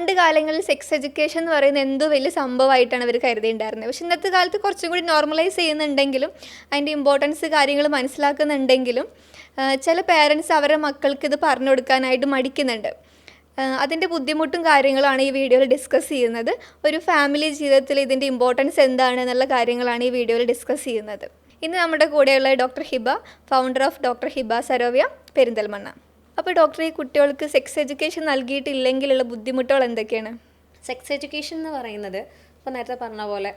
പണ്ട് കാലങ്ങളിൽ sex education എന്ന് പറയുന്നത് എന്തോ വലിയ സംഭവമായിട്ടാണ് അവർ കരുതിയിട്ടുണ്ടായിരുന്നത്. പക്ഷേ ഇന്നത്തെ കാലത്ത് കുറച്ചും കൂടി നോർമലൈസ് ചെയ്യുന്നുണ്ടെങ്കിലും അതിൻ്റെ ഇമ്പോർട്ടൻസ് കാര്യങ്ങൾ മനസ്സിലാക്കുന്നുണ്ടെങ്കിലും ചില പേരൻസ് അവരുടെ മക്കൾക്ക് ഇത് പറഞ്ഞു കൊടുക്കാനായിട്ട് മടിക്കുന്നുണ്ട്. അതിൻ്റെ ബുദ്ധിമുട്ടും കാര്യങ്ങളാണ് ഈ വീഡിയോയിൽ ഡിസ്കസ് ചെയ്യുന്നത്. ഒരു ഫാമിലി ജീവിതത്തിൽ ഇതിൻ്റെ ഇമ്പോർട്ടൻസ് എന്താണ് എന്നുള്ള കാര്യങ്ങളാണ് ഈ വീഡിയോയിൽ ഡിസ്കസ് ചെയ്യുന്നത്. ഇന്ന് നമ്മുടെ കൂടെയുള്ള doctor Hiba, founder of doctor Hiba Sarovya, Perinthalmanna. അപ്പോൾ ഡോക്ടർ, ഈ കുട്ടികൾക്ക് സെക്സ് എഡ്യൂക്കേഷൻ നൽകിയിട്ടില്ലെങ്കിലുള്ള ബുദ്ധിമുട്ടുകൾ എന്തൊക്കെയാണ്? സെക്സ് എഡ്യൂക്കേഷൻ എന്ന് പറയുന്നത് ഇപ്പോൾ നേരത്തെ പറഞ്ഞ പോലെ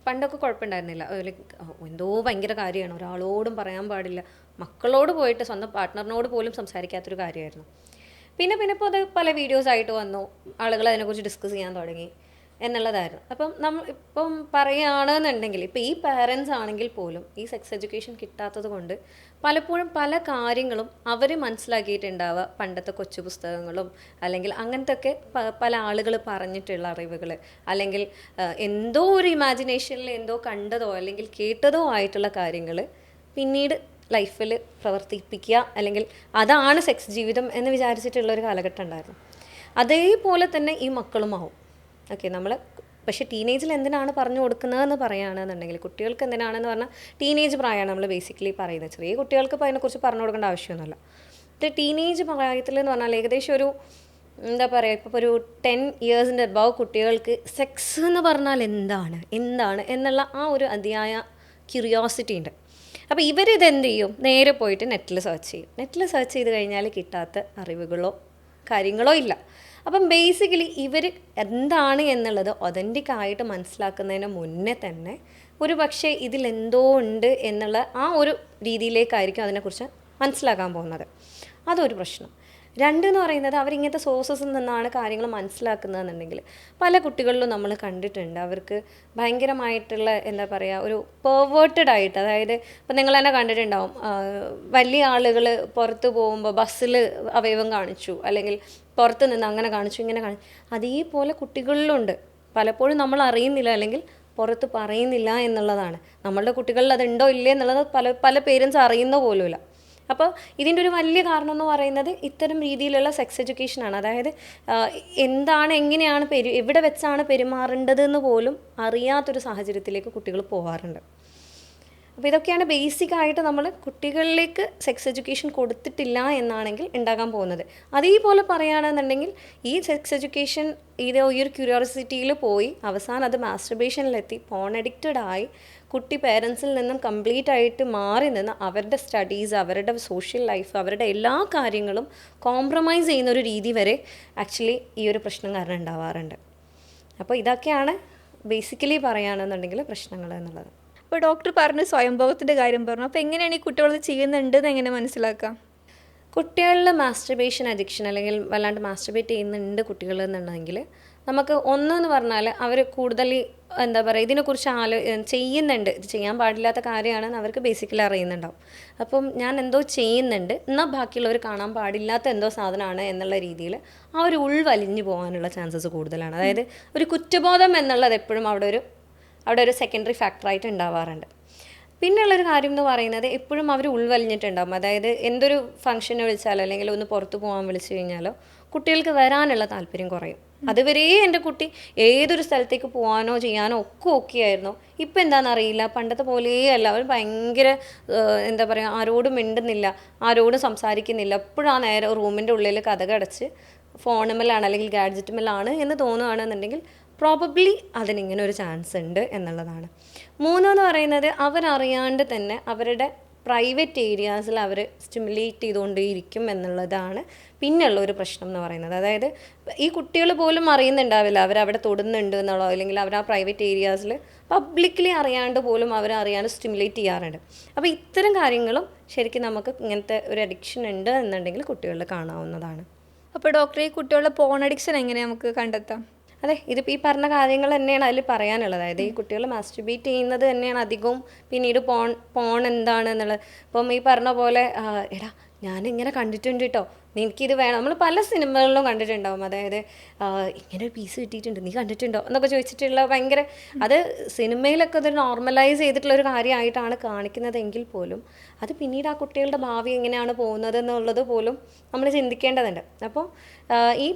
പണ്ടൊക്കെ കുഴപ്പമുണ്ടായിരുന്നില്ല. ലൈക്ക് എന്തോ ഭയങ്കര കാര്യമാണ്, ഒരാളോടും പറയാൻ പാടില്ല, മക്കളോട് പോയിട്ട് സ്വന്തം പാർട്ട്ണറിനോട് പോലും സംസാരിക്കാത്തൊരു കാര്യമായിരുന്നു. പിന്നെ ഇപ്പോൾ അത് പല വീഡിയോസ് ആയിട്ട് വന്നു, ആളുകൾ അതിനെക്കുറിച്ച് ഡിസ്കസ് ചെയ്യാൻ തുടങ്ങി എന്നുള്ളതായിരുന്നു. അപ്പം നമ്മൾ ഇപ്പം പറയുകയാണെന്നുണ്ടെങ്കിൽ ഇപ്പോൾ ഈ പാരൻസ് ആണെങ്കിൽ പോലും ഈ സെക്സ് എഡ്യൂക്കേഷൻ കിട്ടാത്തത് കൊണ്ട് പലപ്പോഴും പല കാര്യങ്ങളും അവർ മനസ്സിലാക്കിയിട്ടുണ്ടാവുക പണ്ടത്തെ കൊച്ചു പുസ്തകങ്ങളും അല്ലെങ്കിൽ അങ്ങനത്തെ ഒക്കെ പല ആളുകൾ പറഞ്ഞിട്ടുള്ള അറിവുകൾ, അല്ലെങ്കിൽ എന്തോ ഒരു ഇമാജിനേഷനിൽ എന്തോ കണ്ടതോ അല്ലെങ്കിൽ കേട്ടതോ ആയിട്ടുള്ള കാര്യങ്ങൾ പിന്നീട് ലൈഫിൽ പ്രവർത്തിപ്പിക്കുക, അല്ലെങ്കിൽ അതാണ് സെക്സ് ജീവിതം എന്ന് വിചാരിച്ചിട്ടുള്ളൊരു കാലഘട്ടം ഉണ്ടായിരുന്നു. അതേപോലെ തന്നെ ഈ മക്കളുമാവും. ഓക്കെ, നമ്മൾ പക്ഷേ ടീനേജിൽ എന്തിനാണ് പറഞ്ഞു കൊടുക്കുന്നതെന്ന് പറയുകയാണെന്നുണ്ടെങ്കിൽ, കുട്ടികൾക്ക് എന്തിനാണെന്ന് പറഞ്ഞാൽ ടീനേജ് പ്രായമാണ് നമ്മൾ ബേസിക്കലി പറയുന്നത്. ചെറിയ കുട്ടികൾക്ക് ഇപ്പോൾ അതിനെക്കുറിച്ച് പറഞ്ഞു കൊടുക്കേണ്ട ആവശ്യമൊന്നുമില്ല. ഇത് ടീനേജ് പ്രായത്തിൽ എന്ന് പറഞ്ഞാൽ ഏകദേശം ഒരു എന്താ പറയുക, ഇപ്പോൾ ഒരു 10 ഇയേഴ്സിൻ്റെ അബവ് കുട്ടികൾക്ക് സെക്സ് എന്ന് പറഞ്ഞാൽ എന്താണ് എന്നുള്ള ആ ഒരു അതിയായ ക്യൂരിയോസിറ്റി ഉണ്ട്. അപ്പോൾ ഇവരിതെന്ത് ചെയ്യും, നേരെ പോയിട്ട് നെറ്റിൽ സെർച്ച് ചെയ്യും. നെറ്റിൽ സെർച്ച് ചെയ്ത് കഴിഞ്ഞാൽ കിട്ടാത്ത അറിവുകളോ കാര്യങ്ങളോ ഇല്ല. അപ്പം ബേസിക്കലി ഇവർ എന്താണ് എന്നുള്ളത് ഒതൻറ്റിക് ആയിട്ട് മനസ്സിലാക്കുന്നതിന് മുന്നേ തന്നെ ഒരു പക്ഷേ ഇതിലെന്തോ ഉണ്ട് എന്നുള്ള ആ ഒരു രീതിയിലേക്കായിരിക്കും അതിനെക്കുറിച്ച് മനസ്സിലാക്കാൻ പോകുന്നത്. അതൊരു പ്രശ്നം. രണ്ടെന്ന് പറയുന്നത്, അവരിങ്ങനത്തെ സോഴ്സസിൽ നിന്നാണ് കാര്യങ്ങൾ മനസ്സിലാക്കുന്നതെന്നുണ്ടെങ്കിൽ പല കുട്ടികളിലും നമ്മൾ കണ്ടിട്ടുണ്ട് അവർക്ക് ഭയങ്കരമായിട്ടുള്ള എന്താ പറയുക, ഒരു പെർവേർട്ടഡ് ആയിട്ട്, അതായത് ഇപ്പം നിങ്ങൾ തന്നെ കണ്ടിട്ടുണ്ടാവും, വലിയ ആളുകൾ പുറത്ത് പോകുമ്പോൾ ബസ്സിൽ അവയവം കാണിച്ചു, അല്ലെങ്കിൽ പുറത്ത് നിന്ന് അങ്ങനെ കാണിച്ചു ഇങ്ങനെ കാണിച്ചു, അതേപോലെ കുട്ടികളിലുണ്ട്. പലപ്പോഴും നമ്മൾ അറിയുന്നില്ല, അല്ലെങ്കിൽ പുറത്ത് പറയുന്നില്ല എന്നുള്ളതാണ്. നമ്മളുടെ കുട്ടികളിൽ അതുണ്ടോ ഇല്ലേ എന്നുള്ളത് പല പേരൻസ് അറിയുന്ന പോലുമില്ല. അപ്പോൾ ഇതിൻ്റെ ഒരു വലിയ കാരണം എന്ന് പറയുന്നത് ഇത്തരം രീതിയിലുള്ള സെക്സ് എഡ്യൂക്കേഷനാണ്. അതായത് എന്താണ്, എങ്ങനെയാണ് എവിടെ വെച്ചാണ് പെരുമാറേണ്ടതെന്ന് പോലും അറിയാത്തൊരു സാഹചര്യത്തിലേക്ക് കുട്ടികൾ പോകാറുണ്ട്. അപ്പോൾ ഇതൊക്കെയാണ് ബേസിക്കായിട്ട് നമ്മൾ കുട്ടികളിലേക്ക് സെക്സ് എഡ്യൂക്കേഷൻ കൊടുത്തിട്ടില്ല എന്നാണെങ്കിൽ ഉണ്ടാകാൻ പോകുന്നത്. അതേപോലെ പറയുകയാണെന്നുണ്ടെങ്കിൽ ഈ സെക്സ് എഡ്യൂക്കേഷൻ ഈ ഒരു ക്യൂരിയോസിറ്റിയിൽ പോയി അവസാനം അത് മാസ്റ്റർബേഷനിലെത്തി പോൺ അഡിക്റ്റഡ് ആയി കുട്ടി പേരൻസിൽ നിന്നും കംപ്ലീറ്റ് ആയിട്ട് മാറി നിന്ന് അവരുടെ സ്റ്റഡീസ്, അവരുടെ സോഷ്യൽ ലൈഫ്, അവരുടെ എല്ലാ കാര്യങ്ങളും കോംപ്രമൈസ് ചെയ്യുന്ന ഒരു രീതി വരെ ആക്ച്വലി ഈ ഒരു പ്രശ്നം കാരണം ഉണ്ടാവാറുണ്ട്. അപ്പോൾ ഇതൊക്കെയാണ് ബേസിക്കലി പറയുകയാണെന്നുണ്ടെങ്കിൽ പ്രശ്നങ്ങൾ എന്നുള്ളത്. അപ്പോൾ ഡോക്ടർ പറഞ്ഞ് സ്വയംഭവത്തിൻ്റെ കാര്യം പറഞ്ഞു. അപ്പോൾ എങ്ങനെയാണ് ഈ കുട്ടികളത് ചെയ്യുന്നുണ്ടെന്ന് എങ്ങനെ മനസ്സിലാക്കാം? കുട്ടികളിൽ മാസ്റ്റർബേഷൻ അഡിക്ഷൻ അല്ലെങ്കിൽ വല്ലാണ്ട് മാസ്റ്റർബേറ്റ് ചെയ്യുന്നുണ്ട് കുട്ടികൾ എന്നുണ്ടെങ്കിൽ നമുക്ക് ഒന്നെന്ന് പറഞ്ഞാൽ അവർ കൂടുതൽ എന്താ പറയുക ഇതിനെക്കുറിച്ച് ചെയ്യുന്നുണ്ട്, ഇത് ചെയ്യാൻ പാടില്ലാത്ത കാര്യമാണെന്ന് അവർക്ക് ബേസിക്കലി അറിയുന്നുണ്ടാവും. അപ്പം ഞാൻ എന്തോ ചെയ്യുന്നുണ്ട് എന്നാൽ ബാക്കിയുള്ളവർ കാണാൻ പാടില്ലാത്ത എന്തോ സാധനമാണ് എന്നുള്ള രീതിയിൽ ആ ഒരു ഉൾവലിഞ്ഞു പോകാനുള്ള ചാൻസസ് കൂടുതലാണ്. അതായത് ഒരു കുറ്റബോധം എന്നുള്ളത് എപ്പോഴും അവിടെ ഒരു സെക്കൻഡറി ഫാക്ടറായിട്ട് ഉണ്ടാവാറുണ്ട്. പിന്നെയുള്ളൊരു കാര്യം എന്ന് പറയുന്നത് എപ്പോഴും അവർ ഉൾവലിഞ്ഞിട്ടുണ്ടാകും. അതായത് എന്തൊരു ഫംഗ്ഷന് വിളിച്ചാലോ അല്ലെങ്കിൽ ഒന്ന് പുറത്ത് പോകാൻ വിളിച്ചു കഴിഞ്ഞാലോ കുട്ടികൾക്ക് വരാനുള്ള താല്പര്യം കുറയും. അതുവരെ എൻ്റെ കുട്ടി ഏതൊരു സ്ഥലത്തേക്ക് പോകാനോ ചെയ്യാനോ ഒക്കെ ഓക്കെ ആയിരുന്നു. ഇപ്പം എന്താണെന്നറിയില്ല, പണ്ടത്തെ പോലെയേ അല്ല. അവർ ഭയങ്കര എന്താ പറയുക, ആരോടും മിണ്ടുന്നില്ല, ആരോടും സംസാരിക്കുന്നില്ല. എപ്പോഴും ആ നേരെ റൂമിൻ്റെ ഉള്ളിൽ കതകടച്ച് ഫോണുമേലാണ് അല്ലെങ്കിൽ ഗാഡ്ജറ്റുമേലാണ് എന്ന് തോന്നുകയാണെന്നുണ്ടെങ്കിൽ പ്രോബബ്ലി അതിനിങ്ങനെ ഒരു ചാൻസ് ഉണ്ട് എന്നുള്ളതാണ്. മൂന്നെന്ന് പറയുന്നത് അവരറിയാണ്ട് തന്നെ അവരുടെ പ്രൈവറ്റ് ഏരിയാസിൽ അവർ സ്റ്റിമുലേറ്റ് ചെയ്തുകൊണ്ടേയിരിക്കും എന്നുള്ളതാണ് പിന്നെയുള്ള ഒരു പ്രശ്നം എന്ന് പറയുന്നത്. അതായത് ഈ കുട്ടികൾ പോലും അറിയുന്നുണ്ടാവില്ല അവരവിടെ തൊടുന്നുണ്ട് എന്നുള്ളതോ, അല്ലെങ്കിൽ അവർ ആ പ്രൈവറ്റ് ഏരിയാസിൽ പബ്ലിക്കലി അറിയാണ്ട് പോലും അവരറിയാണ്ട് സ്റ്റിമുലേറ്റ് ചെയ്യാറുണ്ട്. അപ്പോൾ ഇത്തരം കാര്യങ്ങളും ശരിക്കും നമുക്ക് ഇങ്ങനത്തെ ഒരു അഡിക്ഷൻ ഉണ്ട് എന്നുണ്ടെങ്കിൽ കുട്ടികളിൽ കാണാവുന്നതാണ്. അപ്പോൾ ഡോക്ടർ, ഈ കുട്ടികളുടെ പോൺ അഡിക്ഷൻ എങ്ങനെ നമുക്ക് കണ്ടെത്താം? അതെ, ഇതിപ്പോൾ ഈ പറഞ്ഞ കാര്യങ്ങൾ തന്നെയാണ് അതിൽ പറയാനുള്ളത്. അതായത് ഈ കുട്ടികൾ മാസ്റ്റർബേറ്റ് ചെയ്യുന്നത് തന്നെയാണ് അധികവും. പിന്നീട് പോൺ എന്താണ് എന്നുള്ളത്, ഇപ്പം ഈ പറഞ്ഞ പോലെ എടാ ഞാനിങ്ങനെ കണ്ടിട്ടുണ്ട് കേട്ടോ, എനിക്കിത് വേണം. നമ്മൾ പല സിനിമകളിലും കണ്ടിട്ടുണ്ടാവും, അതായത് ഇങ്ങനെ ഒരു പീസ് കിട്ടിയിട്ടുണ്ട്, നീ കണ്ടിട്ടുണ്ടോ എന്നൊക്കെ ചോദിച്ചിട്ടുള്ള ഭയങ്കര, അത് സിനിമയിലൊക്കെ അതൊരു നോർമലൈസ് ചെയ്തിട്ടുള്ള ഒരു കാര്യമായിട്ടാണ് കാണിക്കുന്നതെങ്കിൽ പോലും അത് പിന്നീട് ആ കുട്ടികളുടെ ഭാവി എങ്ങനെയാണ് പോകുന്നത് എന്നുള്ളത് പോലും നമ്മൾ ചിന്തിക്കേണ്ടതുണ്ട്. അപ്പോൾ ഈ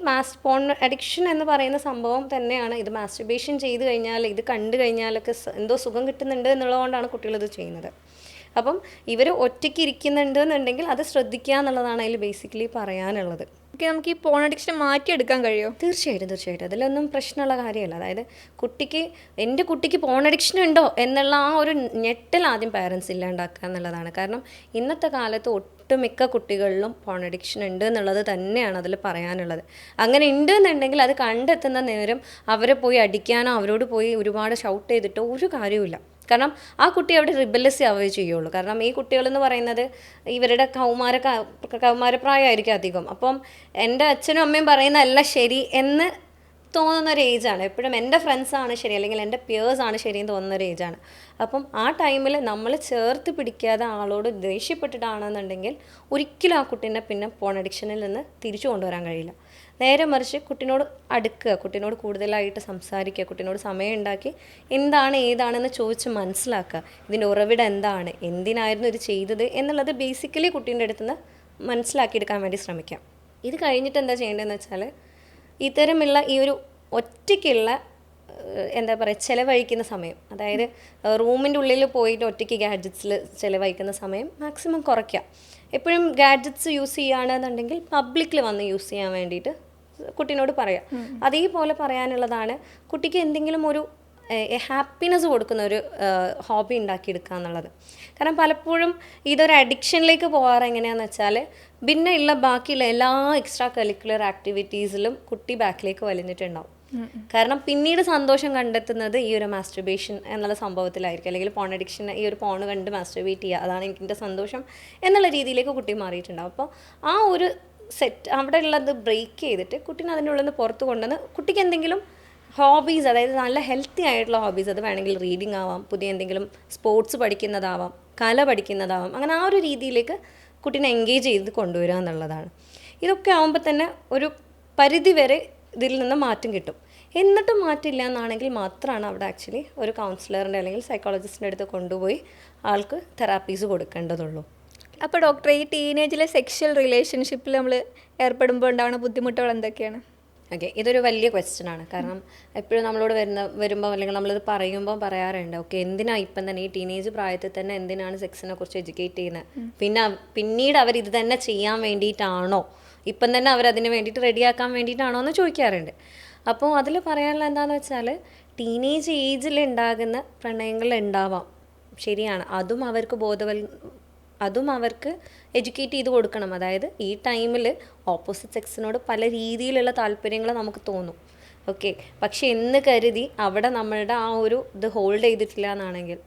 പോൺ അഡിക്ഷൻ എന്ന് പറയുന്ന സംഭവം തന്നെയാണ്, ഇത് മാസ്റ്റുർബേഷൻ ചെയ്ത് കഴിഞ്ഞാൽ, ഇത് കണ്ടു കഴിഞ്ഞാലൊക്കെ എന്തോ സുഖം കിട്ടുന്നുണ്ട് എന്നുള്ളതുകൊണ്ടാണ് കുട്ടികളിത് ചെയ്യുന്നത്. അപ്പം ഇവർ ഒറ്റയ്ക്ക് ഇരിക്കുന്നുണ്ട് എന്നുണ്ടെങ്കിൽ അത് ശ്രദ്ധിക്കുക എന്നുള്ളതാണ് അതിൽ ബേസിക്കലി പറയാനുള്ളത്. നമുക്ക് ഈ പോൺ അഡിക്ഷൻ മാറ്റിയെടുക്കാൻ കഴിയുമോ? തീർച്ചയായിട്ടും അതിലൊന്നും പ്രശ്നമുള്ള കാര്യമല്ല. അതായത് എൻ്റെ കുട്ടിക്ക് പോൺ അഡിക്ഷൻ ഉണ്ടോ എന്നുള്ള ആ ഒരു ഞെട്ടൽ ആദ്യം പാരൻസ് ഇല്ലാണ്ടാക്കുക എന്നുള്ളതാണ്. കാരണം ഇന്നത്തെ കാലത്ത് ഒട്ടുമിക്ക കുട്ടികളിലും പോൺ അഡിക്ഷൻ ഉണ്ട് എന്നുള്ളത് തന്നെയാണ് അതിൽ പറയാനുള്ളത്. അങ്ങനെ ഉണ്ട് എന്നുണ്ടെങ്കിൽ അത് കണ്ടെത്തുന്ന നേരം അവരെ പോയി അടിക്കാനോ അവരോട് പോയി ഒരുപാട് ഷൗട്ട് ചെയ്തിട്ടോ ഒരു കാര്യമില്ല. കാരണം ആ കുട്ടി അവിടെ റിബലസി ആവുകയേ ചെയ്യുള്ളൂ. കാരണം ഈ കുട്ടികളെന്ന് പറയുന്നത് ഇവരുടെ കൗമാരപ്രായമായിരിക്കും അധികം. അപ്പം എൻ്റെ അച്ഛനും അമ്മയും പറയുന്നതല്ല ശരി എന്ന് തോന്നുന്ന ഒരു ഏജാണ്. എപ്പോഴും എൻ്റെ ഫ്രണ്ട്സാണ് ശരി, അല്ലെങ്കിൽ എൻ്റെ പിയേഴ്സാണ് ശരിയെന്ന് തോന്നുന്ന ഒരു ഏജാണ്. അപ്പം ആ ടൈമിൽ നമ്മൾ ചേർത്ത് പിടിക്കാതെ ആളോട് ദേഷ്യപ്പെട്ടിട്ടാണെന്നുണ്ടെങ്കിൽ ഒരിക്കലും ആ കുട്ടീനെ പിന്നെ പോൺ അഡിക്ഷനിൽ നിന്ന് തിരിച്ചു കൊണ്ടുവരാൻ കഴിയില്ല. നേരെ മറിച്ച് കുട്ടീനോട് അടുക്കുക, കുട്ടീനോട് കൂടുതലായിട്ട് സംസാരിക്കുക, കുട്ടീനോട് സമയം ഉണ്ടാക്കി എന്താണ് ഏതാണെന്ന് ചോദിച്ച് മനസ്സിലാക്കുക, ഇതിൻ്റെ ഉറവിടം എന്താണ്, എന്തിനായിരുന്നു ഇത് ചെയ്തത് എന്നുള്ളത് ബേസിക്കലി കുട്ടീൻ്റെ അടുത്തുനിന്ന് മനസ്സിലാക്കിയെടുക്കാൻ വേണ്ടി ശ്രമിക്കാം. ഇത് കഴിഞ്ഞിട്ട് എന്താ ചെയ്യേണ്ടതെന്ന് വെച്ചാൽ, ഇത്തരമുള്ള ഈ ഒരു ഒറ്റയ്ക്കുള്ള എന്താ പറയുക ചിലവഴിക്കുന്ന സമയം, അതായത് റൂമിൻ്റെ ഉള്ളിൽ പോയിട്ട് ഒറ്റയ്ക്ക് ഗാഡ്ജറ്റ്സിൽ ചിലവഴിക്കുന്ന സമയം മാക്സിമം കുറയ്ക്കുക. എപ്പോഴും ഗാഡ്ജറ്റ്സ് യൂസ് ചെയ്യുകയാണെന്നുണ്ടെങ്കിൽ പബ്ലിക്കിൽ വന്ന് യൂസ് ചെയ്യാൻ വേണ്ടിയിട്ട് കുട്ടീനോട് പറയാം. അതേപോലെ പറയാനുള്ളതാണ്, കുട്ടിക്ക് എന്തെങ്കിലും ഒരു ഹാപ്പിനെസ് കൊടുക്കുന്ന ഒരു ഹോബി ഉണ്ടാക്കിയെടുക്കുക എന്നുള്ളത്. കാരണം പലപ്പോഴും ഇതൊരു അഡിക്ഷനിലേക്ക് പോകാറ് എങ്ങനെയാണെന്ന് വെച്ചാൽ, പിന്നെ ഉള്ള ബാക്കിയുള്ള എല്ലാ എക്സ്ട്രാ കരിക്കുലർ ആക്ടിവിറ്റീസിലും കുട്ടി ബാക്കിലേക്ക് വലിഞ്ഞിട്ടുണ്ടാവും. കാരണം പിന്നീട് സന്തോഷം കണ്ടെത്തുന്നത് ഈ ഒരു മാസ്റ്റുർബേഷൻ എന്നുള്ള സംഭവത്തിലായിരിക്കും, അല്ലെങ്കിൽ പോൺ അഡിക്ഷൻ, ഈ ഒരു പോണ് കണ്ട് മാസ്റ്റുർബേറ്റ് ചെയ്യുക, അതാണ് എനിക്കെൻ്റെ സന്തോഷം എന്നുള്ള രീതിയിലേക്ക് കുട്ടി മാറിയിട്ടുണ്ടാവും. അപ്പോൾ ആ ഒരു അവിടെ ഉള്ളത് ബ്രേക്ക് ചെയ്തിട്ട് കുട്ടീനെ അതിൻ്റെ ഉള്ളിൽ നിന്ന് പുറത്ത് കൊണ്ടുവന്ന് കുട്ടിക്ക് എന്തെങ്കിലും ഹോബീസ്, അതായത് നല്ല ഹെൽത്തി ആയിട്ടുള്ള ഹോബീസ്, അത് വേണമെങ്കിൽ റീഡിങ് ആവാം, പുതിയ എന്തെങ്കിലും സ്പോർട്സ് പഠിക്കുന്നതാവാം, കല പഠിക്കുന്നതാവാം, അങ്ങനെ ആ ഒരു രീതിയിലേക്ക് കുട്ടീനെ എൻഗേജ് ചെയ്ത് കൊണ്ടുവരിക എന്നുള്ളതാണ്. ഇതൊക്കെ ആകുമ്പോൾ തന്നെ ഒരു പരിധി വരെ ഇതിൽ നിന്ന് മാറ്റം കിട്ടും. എന്നിട്ടും മാറ്റില്ല എന്നാണെങ്കിൽ മാത്രമാണ് അവിടെ ആക്ച്വലി ഒരു കൗൺസിലറിൻ്റെ അല്ലെങ്കിൽ സൈക്കോളജിസ്റ്റിൻ്റെ അടുത്ത് കൊണ്ടുപോയി ആൾക്ക് തെറാപ്പീസ് കൊടുക്കേണ്ടതുള്ളൂ. അപ്പോൾ ഡോക്ടറെ, ഈ ടീനേജിലെ സെക്ഷൽ റിലേഷൻഷിപ്പിൽ നമ്മൾ ഏർപ്പെടുമ്പോൾ ഉണ്ടാകുന്ന ബുദ്ധിമുട്ടുകൾ എന്തൊക്കെയാണ്? ഓക്കെ, ഇതൊരു വലിയ ക്വസ്റ്റ്യനാണ്. കാരണം എപ്പോഴും നമ്മളോട് വരുമ്പോൾ അല്ലെങ്കിൽ നമ്മളിത് പറയുമ്പോൾ പറയാറുണ്ട്, ഓക്കെ എന്തിനാണ് ഇപ്പം തന്നെ ഈ ടീനേജ് പ്രായത്തിൽ തന്നെ എന്തിനാണ് സെക്സിനെ കുറിച്ച് എഡ്യൂക്കേറ്റ് ചെയ്യുന്നത്, പിന്നീട് അവർ ഇത് തന്നെ ചെയ്യാൻ വേണ്ടിയിട്ടാണോ, ഇപ്പം തന്നെ അവരതിന് വേണ്ടിയിട്ട് റെഡിയാക്കാൻ വേണ്ടിയിട്ടാണോ എന്ന് ചോദിക്കാറുണ്ട്. അപ്പോൾ അതിൽ പറയാനുള്ള എന്താണെന്ന് വെച്ചാൽ, ടീനേജ് ഏജിൽ ഉണ്ടാകുന്ന പ്രണയങ്ങൾ ഉണ്ടാവാം, ശരിയാണ്, അതും അവർക്ക് എഡ്യൂക്കേറ്റ് ചെയ്ത് കൊടുക്കണം. അതായത് ഈ ടൈമിൽ ഓപ്പോസിറ്റ് സെക്സിനോട് പല രീതിയിലുള്ള താല്പര്യങ്ങൾ നമുക്ക് തോന്നും, ഓക്കെ, പക്ഷെ എന്ന് കരുതി അവിടെ നമ്മളുടെ ആ ഒരു ഇത് ഹോൾഡ് ചെയ്തിട്ടില്ല എന്നാണെങ്കിൽ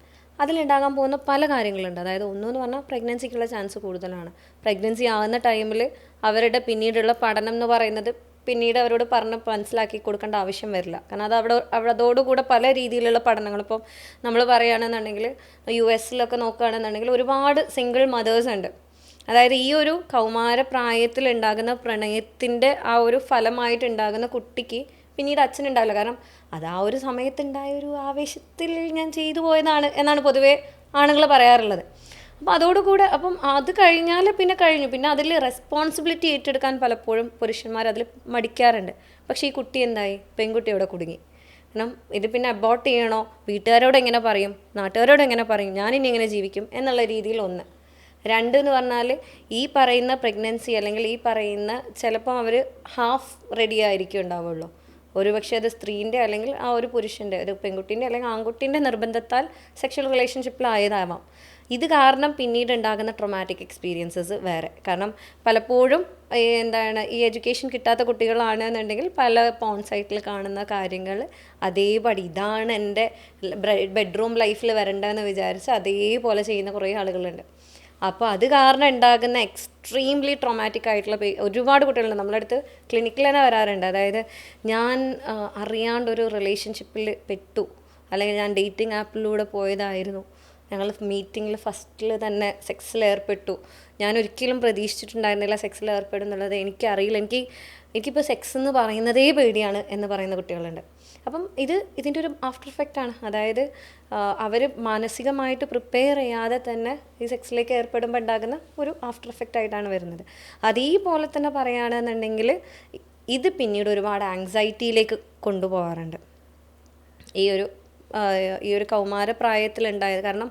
അതിലുണ്ടാകാൻ പോകുന്ന പല കാര്യങ്ങളുണ്ട്. അതായത് ഒന്നെന്ന് പറഞ്ഞാൽ പ്രഗ്നൻസിക്കുള്ള ചാൻസ് കൂടുതലാണ്. പ്രഗ്നൻസി ആകുന്ന ടൈമിൽ അവരുടെ പിന്നീടുള്ള പഠനം എന്ന് പറയുന്നത് പിന്നീട് അവരോട് പറഞ്ഞ് മനസ്സിലാക്കി കൊടുക്കേണ്ട ആവശ്യം വരില്ല. കാരണം അത് അതോടുകൂടെ പല രീതിയിലുള്ള പഠനങ്ങൾ, ഇപ്പോൾ നമ്മൾ പറയുകയാണെന്നുണ്ടെങ്കിൽ US നോക്കുകയാണെന്നുണ്ടെങ്കിൽ ഒരുപാട് സിംഗിൾ മദേഴ്സ് ഉണ്ട്. അതായത് ഈ ഒരു കൗമാരപ്രായത്തിൽ ഉണ്ടാകുന്ന പ്രണയത്തിൻ്റെ ആ ഒരു ഫലമായിട്ടുണ്ടാകുന്ന കുട്ടിക്ക് പിന്നീട് അച്ഛനുണ്ടാവില്ല. കാരണം അത് ആ ഒരു സമയത്തുണ്ടായ ഒരു ആവേശത്തിൽ ഞാൻ ചെയ്തു പോയതാണ് എന്നാണ് പൊതുവേ ആണുങ്ങൾ പറയാറുള്ളത്. അപ്പോൾ അതോടുകൂടെ അത് കഴിഞ്ഞാൽ പിന്നെ അതിൽ റെസ്പോൺസിബിലിറ്റി ഏറ്റെടുക്കാൻ പലപ്പോഴും പുരുഷന്മാർ അതിൽ മടിക്കാറുണ്ട്. പക്ഷേ ഈ കുട്ടി എന്തായി, പെൺകുട്ടി അവിടെ കുടുങ്ങി. കാരണം ഇത് പിന്നെ അബോർട്ട് ചെയ്യണോ, വീട്ടുകാരോട് എങ്ങനെ പറയും, നാട്ടുകാരോട് എങ്ങനെ പറയും, ഞാനിനി എങ്ങനെ ജീവിക്കും എന്നുള്ള രീതിയിൽ ഒന്ന്. രണ്ട് എന്ന് പറഞ്ഞാൽ ഈ പറയുന്ന പ്രഗ്നൻസി അല്ലെങ്കിൽ ഈ പറയുന്ന ചിലപ്പോൾ അവർ ഹാഫ് റെഡി ആയിരിക്കും ഉണ്ടാവുള്ളൂ. ഒരുപക്ഷെ അത് സ്ത്രീൻ്റെ അല്ലെങ്കിൽ ആ ഒരു പുരുഷൻ്റെ, ഒരു പെൺകുട്ടീൻ്റെ അല്ലെങ്കിൽ ആൺകുട്ടീൻ്റെ നിർബന്ധത്താൽ സെക്ഷൽ റിലേഷൻഷിപ്പിലായതാവാം. ഇത് കാരണം പിന്നീട് ഉണ്ടാകുന്ന ട്രോമാറ്റിക് എക്സ്പീരിയൻസസ് വേറെ. കാരണം പലപ്പോഴും ഈ എഡ്യൂക്കേഷൻ കിട്ടാത്ത കുട്ടികളാണെന്നുണ്ടെങ്കിൽ പല പോൺ സൈറ്റിൽ കാണുന്ന കാര്യങ്ങൾ അതേപടി ഇതാണ് എൻ്റെ ബെഡ്റൂം ലൈഫിൽ വരേണ്ടതെന്ന് വിചാരിച്ച് അതേപോലെ ചെയ്യുന്ന കുറേ ആളുകളുണ്ട്. അപ്പോൾ അത് കാരണം ഉണ്ടാകുന്ന എക്സ്ട്രീംലി ട്രോമാറ്റിക് ആയിട്ടുള്ള ഒരുപാട് കുട്ടികളുണ്ട്. നമ്മളെ അടുത്ത് ക്ലിനിക്കിൽ തന്നെ വരാറുണ്ട്. അതായത് ഞാൻ അറിയാണ്ടൊരു റിലേഷൻഷിപ്പിൽ പെട്ടു, അല്ലെങ്കിൽ ഞാൻ ഡേറ്റിംഗ് ആപ്പിലൂടെ പോയതായിരുന്നു, ഞങ്ങൾ മീറ്റിങ്ങിൽ ഫസ്റ്റിൽ തന്നെ സെക്സിൽ ഏർപ്പെട്ടു. ഞാൻ ഒരിക്കലും പ്രതീക്ഷിച്ചിട്ടുണ്ടായിരുന്നില്ല സെക്സിൽ ഏർപ്പെടും എന്നുള്ളത്. എനിക്കറിയില്ല, എനിക്കിപ്പോൾ സെക്സ് എന്ന് പറയുന്നതേ പേടിയാണ് എന്ന് പറയുന്ന കുട്ടികളുണ്ട്. അപ്പം ഇതിൻ്റെ ഒരു ആഫ്റ്റർ ഇഫക്റ്റ് ആണ്. അതായത് അവർ മാനസികമായിട്ട് പ്രിപ്പയർ ചെയ്യാതെ തന്നെ ഈ സെക്സിലേക്ക് ഏർപ്പെടുമ്പോൾ ഉണ്ടാകുന്ന ഒരു ആഫ്റ്റർ ഇഫക്റ്റ് ആയിട്ടാണ് വരുന്നത്. അതേപോലെ തന്നെ പറയുകയാണെന്നുണ്ടെങ്കിൽ ഇത് പിന്നീട് ഒരുപാട് ആങ്സൈറ്റിയിലേക്ക് കൊണ്ടുപോകാറുണ്ട്. ഈ ഒരു കൗമാരപ്രായത്തിലുണ്ടായത്. കാരണം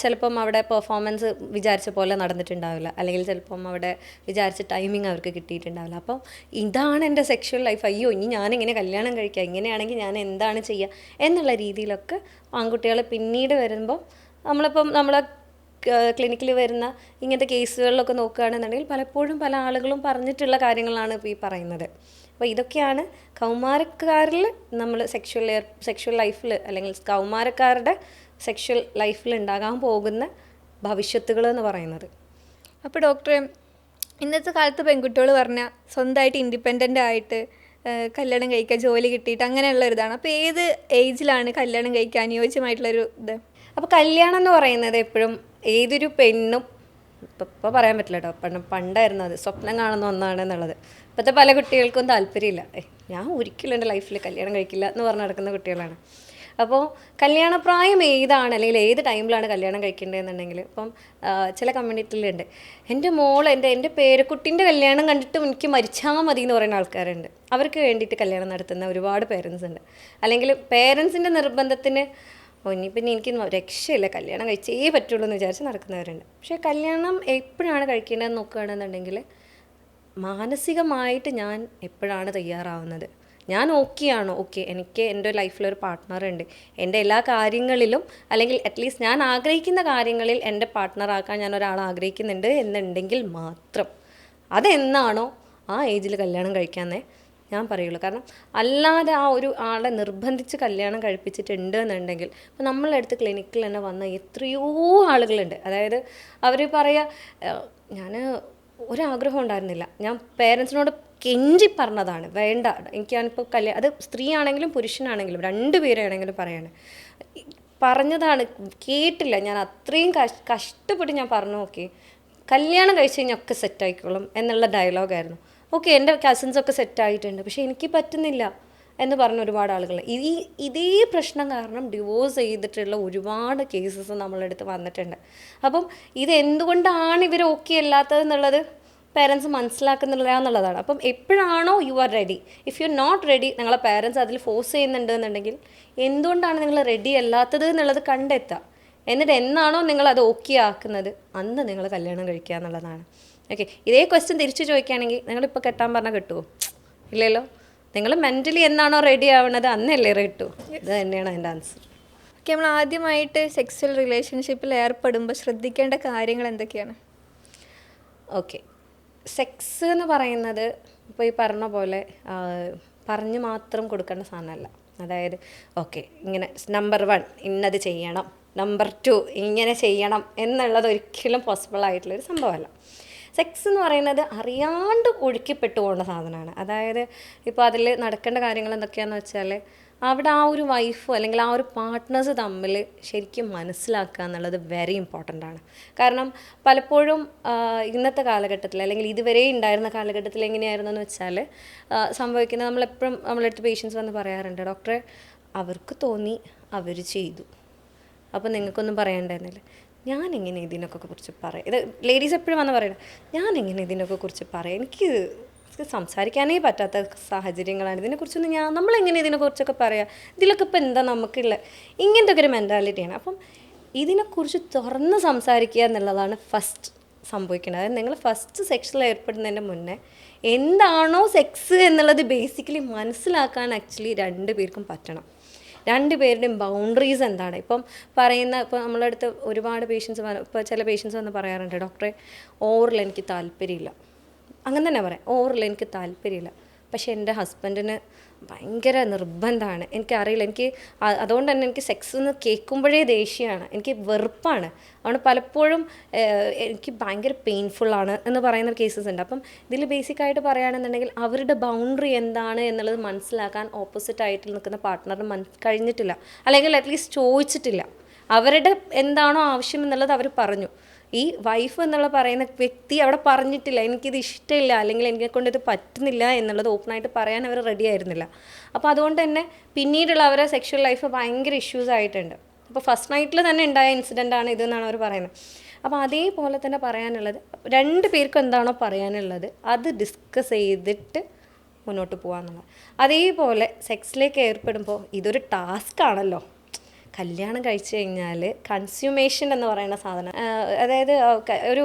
ചിലപ്പം അവിടെ പെർഫോമൻസ് വിചാരിച്ച പോലെ നടന്നിട്ടുണ്ടാവില്ല, അല്ലെങ്കിൽ ചിലപ്പം അവിടെ വിചാരിച്ച ടൈമിങ് അവർക്ക് കിട്ടിയിട്ടുണ്ടാവില്ല. അപ്പം ഇതാണ് എൻ്റെ സെക്ഷൽ ലൈഫ്, അയ്യോ ഇനി ഞാനിങ്ങനെ കല്യാണം കഴിക്കുക, ഇങ്ങനെയാണെങ്കിൽ ഞാൻ എന്താണ് ചെയ്യുക എന്നുള്ള രീതിയിലൊക്കെ ആൺകുട്ടികൾ പിന്നീട് വരുമ്പോൾ നമ്മളെ ക്ലിനിക്കിൽ വരുന്ന ഇങ്ങനത്തെ കേസുകളിലൊക്കെ നോക്കുകയാണെന്നുണ്ടെങ്കിൽ പലപ്പോഴും പല ആളുകളും പറഞ്ഞിട്ടുള്ള ഇപ്പോൾ ഈ പറയുന്നത്. അപ്പോൾ ഇതൊക്കെയാണ് കൗമാരക്കാരിൽ നമ്മൾ സെക്ഷൽ ലൈഫിൽ, അല്ലെങ്കിൽ കൗമാരക്കാരുടെ സെക്ഷൽ ലൈഫിൽ ഉണ്ടാകാൻ പോകുന്ന ഭവിഷ്യത്തുകൾ എന്ന് പറയുന്നത്. അപ്പോൾ ഡോക്ടറെ, ഇന്നത്തെ കാലത്ത് പെൺകുട്ടികൾ പറഞ്ഞാൽ സ്വന്തമായിട്ട് ഇൻഡിപെൻഡൻ്റ് ആയിട്ട് കല്യാണം കഴിക്കുക, ജോലി കിട്ടിയിട്ട് അങ്ങനെയുള്ള ഒരു ഇതാണ്. അപ്പോൾ ഏത് ഏജിലാണ് കല്യാണം കഴിക്കാൻ അനുയോജ്യമായിട്ടുള്ളൊരു ഇത്? അപ്പോൾ കല്യാണം എന്ന് പറയുന്നത് എപ്പോഴും ഏതൊരു പെണ്ണും, ഇപ്പോൾ പറയാൻ പറ്റില്ല കേട്ടോ, പണ്ടായിരുന്നു അത് സ്വപ്നം കാണുന്ന ഒന്നാണ് എന്നുള്ളത്. ഇപ്പോഴത്തെ പല കുട്ടികൾക്കും താല്പര്യമില്ല. ഞാൻ ഒരിക്കലും എൻ്റെ ലൈഫിൽ കല്യാണം കഴിക്കില്ല എന്ന് പറഞ്ഞ് നടക്കുന്ന കുട്ടികളാണ്. അപ്പോൾ കല്യാണപ്രായം ഏതാണ്, അല്ലെങ്കിൽ ഏത് ടൈമിലാണ് കല്യാണം കഴിക്കേണ്ടതെന്നുണ്ടെങ്കിൽ, ഇപ്പം ചില കമ്മ്യൂണിറ്റിയിലുണ്ട്, എൻ്റെ പേരക്കുട്ടിൻ്റെ കല്യാണം കണ്ടിട്ടും എനിക്ക് മരിച്ചാൽ മതി എന്ന് പറയുന്ന ആൾക്കാരുണ്ട്. അവർക്ക് വേണ്ടിയിട്ട് കല്യാണം നടത്തുന്ന ഒരുപാട് പേരൻസ് ഉണ്ട്. അല്ലെങ്കിൽ പേരൻസിൻ്റെ നിർബന്ധത്തിന് പിന്നെ എനിക്ക് രക്ഷയില്ല, കല്യാണം കഴിച്ചേ പറ്റുള്ളൂ എന്ന് വിചാരിച്ച് നടക്കുന്നവരുണ്ട്. പക്ഷേ കല്യാണം എപ്പോഴാണ് കഴിക്കേണ്ടതെന്ന് നോക്കുകയാണെന്നുണ്ടെങ്കിൽ, മാനസികമായിട്ട് ഞാൻ എപ്പോഴാണ് തയ്യാറാവുന്നത്, ഞാൻ ഓക്കെയാണോ, എനിക്ക് എൻ്റെ ലൈഫിലൊരു പാർട്ട്ണറുണ്ട്, എൻ്റെ എല്ലാ കാര്യങ്ങളിലും, അല്ലെങ്കിൽ അറ്റ്ലീസ്റ്റ് ഞാൻ ആഗ്രഹിക്കുന്ന കാര്യങ്ങളിൽ എൻ്റെ പാർട്ട്ണറാക്കാൻ ഞാൻ ഒരാളെ ആഗ്രഹിക്കുന്നുണ്ട് എന്നുണ്ടെങ്കിൽ മാത്രം അതെന്നാണോ ആ ഏജിൽ കല്യാണം കഴിക്കാമെന്നേ ഞാൻ പറയുള്ളൂ. കാരണം അല്ലാതെ ആ ഒരു ആളെ നിർബന്ധിച്ച് കല്യാണം കഴിപ്പിച്ചിട്ടുണ്ട് എന്നുണ്ടെങ്കിൽ, ഇപ്പോൾ നമ്മളെടുത്ത് ക്ലിനിക്കിൽ തന്നെ വന്ന എത്രയോ ആളുകളുണ്ട്. അതായത് അവർ പറയുക, ഞാൻ ഒരാഗ്രഹം ഉണ്ടായിരുന്നില്ല, ഞാൻ പേരൻസിനോട് കെഞ്ചി പറഞ്ഞതാണ്, വേണ്ട ഞാനിപ്പോൾ അത് സ്ത്രീ ആണെങ്കിലും പുരുഷനാണെങ്കിലും രണ്ടുപേരാണെങ്കിലും പറയാണ്, പറഞ്ഞതാണ്, കേട്ടില്ല, ഞാൻ അത്രയും കഷ്ടപ്പെട്ട് ഞാൻ പറഞ്ഞു, ഓക്കെ കല്യാണം കഴിച്ച് കഴിഞ്ഞാൽ ഒക്കെ സെറ്റായിക്കോളും എന്നുള്ള ഡയലോഗായിരുന്നു. ഓക്കെ എൻ്റെ കസിൻസൊക്കെ സെറ്റായിട്ടുണ്ട്, പക്ഷേ എനിക്ക് പറ്റുന്നില്ല എന്ന് പറഞ്ഞ ഒരുപാട് ആളുകൾ. ഇതേ പ്രശ്നം കാരണം ഡിവോഴ്സ് ചെയ്തിട്ടുള്ള ഒരുപാട് കേസസ് നമ്മളെടുത്ത് വന്നിട്ടുണ്ട്. അപ്പം ഇത് എന്തുകൊണ്ടാണ് ഇവർ ഓക്കെ അല്ലാത്തതെന്നുള്ളത് പേരൻസ് മനസ്സിലാക്കുന്നില്ല എന്നുള്ളതാണ്. അപ്പം എപ്പോഴാണോ you are ready, if you not ready, നിങ്ങളെ പേരൻസ് അതിൽ ഫോഴ്സ് ചെയ്യുന്നുണ്ട് എന്നുണ്ടെങ്കിൽ എന്തുകൊണ്ടാണ് നിങ്ങൾ റെഡി അല്ലാത്തത് എന്നുള്ളത് കണ്ടെത്തുക. എന്നിട്ട് എന്നാണോ നിങ്ങളത് ഓക്കെ ആക്കുന്നത് അന്ന് നിങ്ങൾ കല്യാണം കഴിക്കുക എന്നുള്ളതാണ്. ഓക്കെ, ഇതേ ക്വസ്റ്റ്യൻ തിരിച്ചു ചോദിക്കുകയാണെങ്കിൽ നിങ്ങളിപ്പോൾ കെട്ടാൻ പറഞ്ഞാൽ കിട്ടുമോ? ഇല്ലല്ലോ. നിങ്ങൾ മെൻ്റലി എന്നാണോ റെഡി ആവുന്നത് അന്നല്ലേ കിട്ടൂ. ഇത് തന്നെയാണ് അതിൻ്റെ ആൻസർ. ഓക്കെ, നമ്മൾ ആദ്യമായിട്ട് സെക്സ്വൽ റിലേഷൻഷിപ്പിൽ ഏർപ്പെടുമ്പോൾ ശ്രദ്ധിക്കേണ്ട കാര്യങ്ങൾ എന്തൊക്കെയാണ്? ഓക്കെ, സെക്സ് എന്ന് പറയുന്നത് ഇപ്പോൾ ഈ പറഞ്ഞ പോലെ പറഞ്ഞ് മാത്രം കൊടുക്കേണ്ട സാധനമല്ല. അതായത് ഓക്കെ ഇങ്ങനെ നമ്പർ 1 ഇന്നത് ചെയ്യണം, നമ്പർ 2 ഇങ്ങനെ ചെയ്യണം എന്നുള്ളത് ഒരിക്കലും പോസിബിൾ ആയിട്ടുള്ളൊരു സംഭവമല്ല. സെക്സ് എന്ന് പറയുന്നത് അറിയാണ്ട് ഒഴുക്കിപ്പെട്ടു പോകുന്ന സാധനമാണ്. അതായത് ഇപ്പോൾ അതിൽ നടക്കേണ്ട കാര്യങ്ങൾ എന്തൊക്കെയാണെന്ന് വെച്ചാൽ, അവിടെ ആ ഒരു വൈഫ് അല്ലെങ്കിൽ ആ ഒരു പാർട്ട്നേഴ്സ് തമ്മിൽ ശരിക്കും മനസ്സിലാക്കുക എന്നുള്ളത് വെരി ഇമ്പോർട്ടൻ്റ് ആണ്. കാരണം പലപ്പോഴും ഇന്നത്തെ കാലഘട്ടത്തിൽ, അല്ലെങ്കിൽ ഇതുവരെ ഉണ്ടായിരുന്ന കാലഘട്ടത്തിൽ എങ്ങനെയായിരുന്നു എന്ന് വെച്ചാൽ സംഭവിക്കുന്നത്, നമ്മളെപ്പോഴും നമ്മളടുത്ത് പേഷ്യൻസ് വന്ന് പറയാറുണ്ട്, ഡോക്ടറെ അവർക്ക് തോന്നി അവർ ചെയ്തു, അപ്പോൾ നിങ്ങൾക്കൊന്നും പറയണ്ടായിരുന്നില്ല. ഞാനെങ്ങനെ ഇതിനൊക്കെ കുറിച്ച് പറയാം, ഇത് ലേഡീസ് എപ്പോഴും വന്ന് പറയണം, ഞാനെങ്ങനെ ഇതിനൊക്കെ കുറിച്ച് പറയാം, എനിക്ക് സംസാരിക്കാനേ പറ്റാത്ത സാഹചര്യങ്ങളാണ്, ഇതിനെക്കുറിച്ചൊന്നും നമ്മളെങ്ങനെ ഇതിനെക്കുറിച്ചൊക്കെ പറയാം, ഇതിലൊക്കെ ഇപ്പോൾ എന്താ നമുക്കുള്ള ഇങ്ങനത്തെ ഒക്കെ ഒരു മെൻറ്റാലിറ്റിയാണ്. അപ്പം ഇതിനെക്കുറിച്ച് തുറന്ന് സംസാരിക്കുക എന്നുള്ളതാണ് ഫസ്റ്റ് സംഭവിക്കുന്നത്. അതായത് നിങ്ങൾ ഫസ്റ്റ് സെക്സിൽ ഏർപ്പെടുന്നതിൻ്റെ മുന്നേ എന്താണോ സെക്സ് എന്നുള്ളത് ബേസിക്കലി മനസ്സിലാക്കാൻ ആക്ച്വലി 2 പേർക്കും പറ്റണം. 2 പേരുടെയും ബൗണ്ടറീസ് എന്താണ്. ഇപ്പോൾ നമ്മളെ അടുത്ത് ഒരുപാട് ഇപ്പോൾ ചില പേഷ്യൻസ് വന്ന് പറയാറുണ്ട്, ഡോക്ടറെ ഓവറിൽ എനിക്ക് താല്പര്യമില്ല, അങ്ങനെ തന്നെ പറയാം, ഓവറിൽ എനിക്ക് താല്പര്യമില്ല, പക്ഷേ എൻ്റെ ഹസ്ബൻഡിന് ഭയങ്കര നിർബന്ധമാണ്, എനിക്കറിയില്ല, അതുകൊണ്ട് തന്നെ എനിക്ക് സെക്സ് എന്ന് കേൾക്കുമ്പോഴേ ദേഷ്യമാണ്, എനിക്ക് വെറുപ്പാണ്, അതുകൊണ്ട് പലപ്പോഴും എനിക്ക് ഭയങ്കര പെയിൻഫുള്ളാണ് എന്ന് പറയുന്ന കേസസ് ഉണ്ട്. അപ്പം ഇതിൽ ബേസിക്കായിട്ട് പറയുകയാണെന്നുണ്ടെങ്കിൽ അവരുടെ ബൗണ്ടറി എന്താണ് എന്നുള്ളത് മനസ്സിലാക്കാൻ ഓപ്പോസിറ്റ് ആയിട്ട് നിൽക്കുന്ന പാർട്ട്ണറിന് കഴിഞ്ഞിട്ടില്ല, അല്ലെങ്കിൽ അറ്റ്ലീസ്റ്റ് ചോദിച്ചിട്ടില്ല. അവരുടെ എന്താണോ ആവശ്യം എന്നുള്ളത് അവർ പറഞ്ഞു. ഈ വൈഫ് എന്നുള്ള പറയുന്ന വ്യക്തി അവിടെ പറഞ്ഞിട്ടില്ല എനിക്കിത് ഇഷ്ടമില്ല അല്ലെങ്കിൽ എന്നെ കൊണ്ട് ഇത് പറ്റുന്നില്ല എന്നുള്ളത് ഓപ്പണായിട്ട് പറയാൻ അവർ റെഡി ആയിരുന്നില്ല. അപ്പോൾ അതുകൊണ്ട് തന്നെ പിന്നീടുള്ള അവരുടെ സെക്ഷൽ ലൈഫ് ഭയങ്കര ഇഷ്യൂസ് ആയിട്ടുണ്ട്. അപ്പോൾ ഫസ്റ്റ് നൈറ്റിൽ തന്നെ ഉണ്ടായ ഇൻസിഡൻ്റ് ആണ് ഇതെന്നാണ് അവർ പറയുന്നത്. അപ്പോൾ അതേപോലെ തന്നെ പറയാനുള്ളത്, രണ്ട് പേർക്കും എന്താണോ പറയാനുള്ളത് അത് ഡിസ്കസ് ചെയ്തിട്ട് മുന്നോട്ട് പോകാമെന്നുള്ളത്. അതേപോലെ സെക്സിലേക്ക് ഏർപ്പെടുമ്പോൾ ഇതൊരു ടാസ്ക് ആണല്ലോ. കല്യാണം കഴിച്ചു കഴിഞ്ഞാൽ കൺസ്യൂമേഷൻ എന്ന് പറയുന്ന സാധനം, അതായത് ഒരു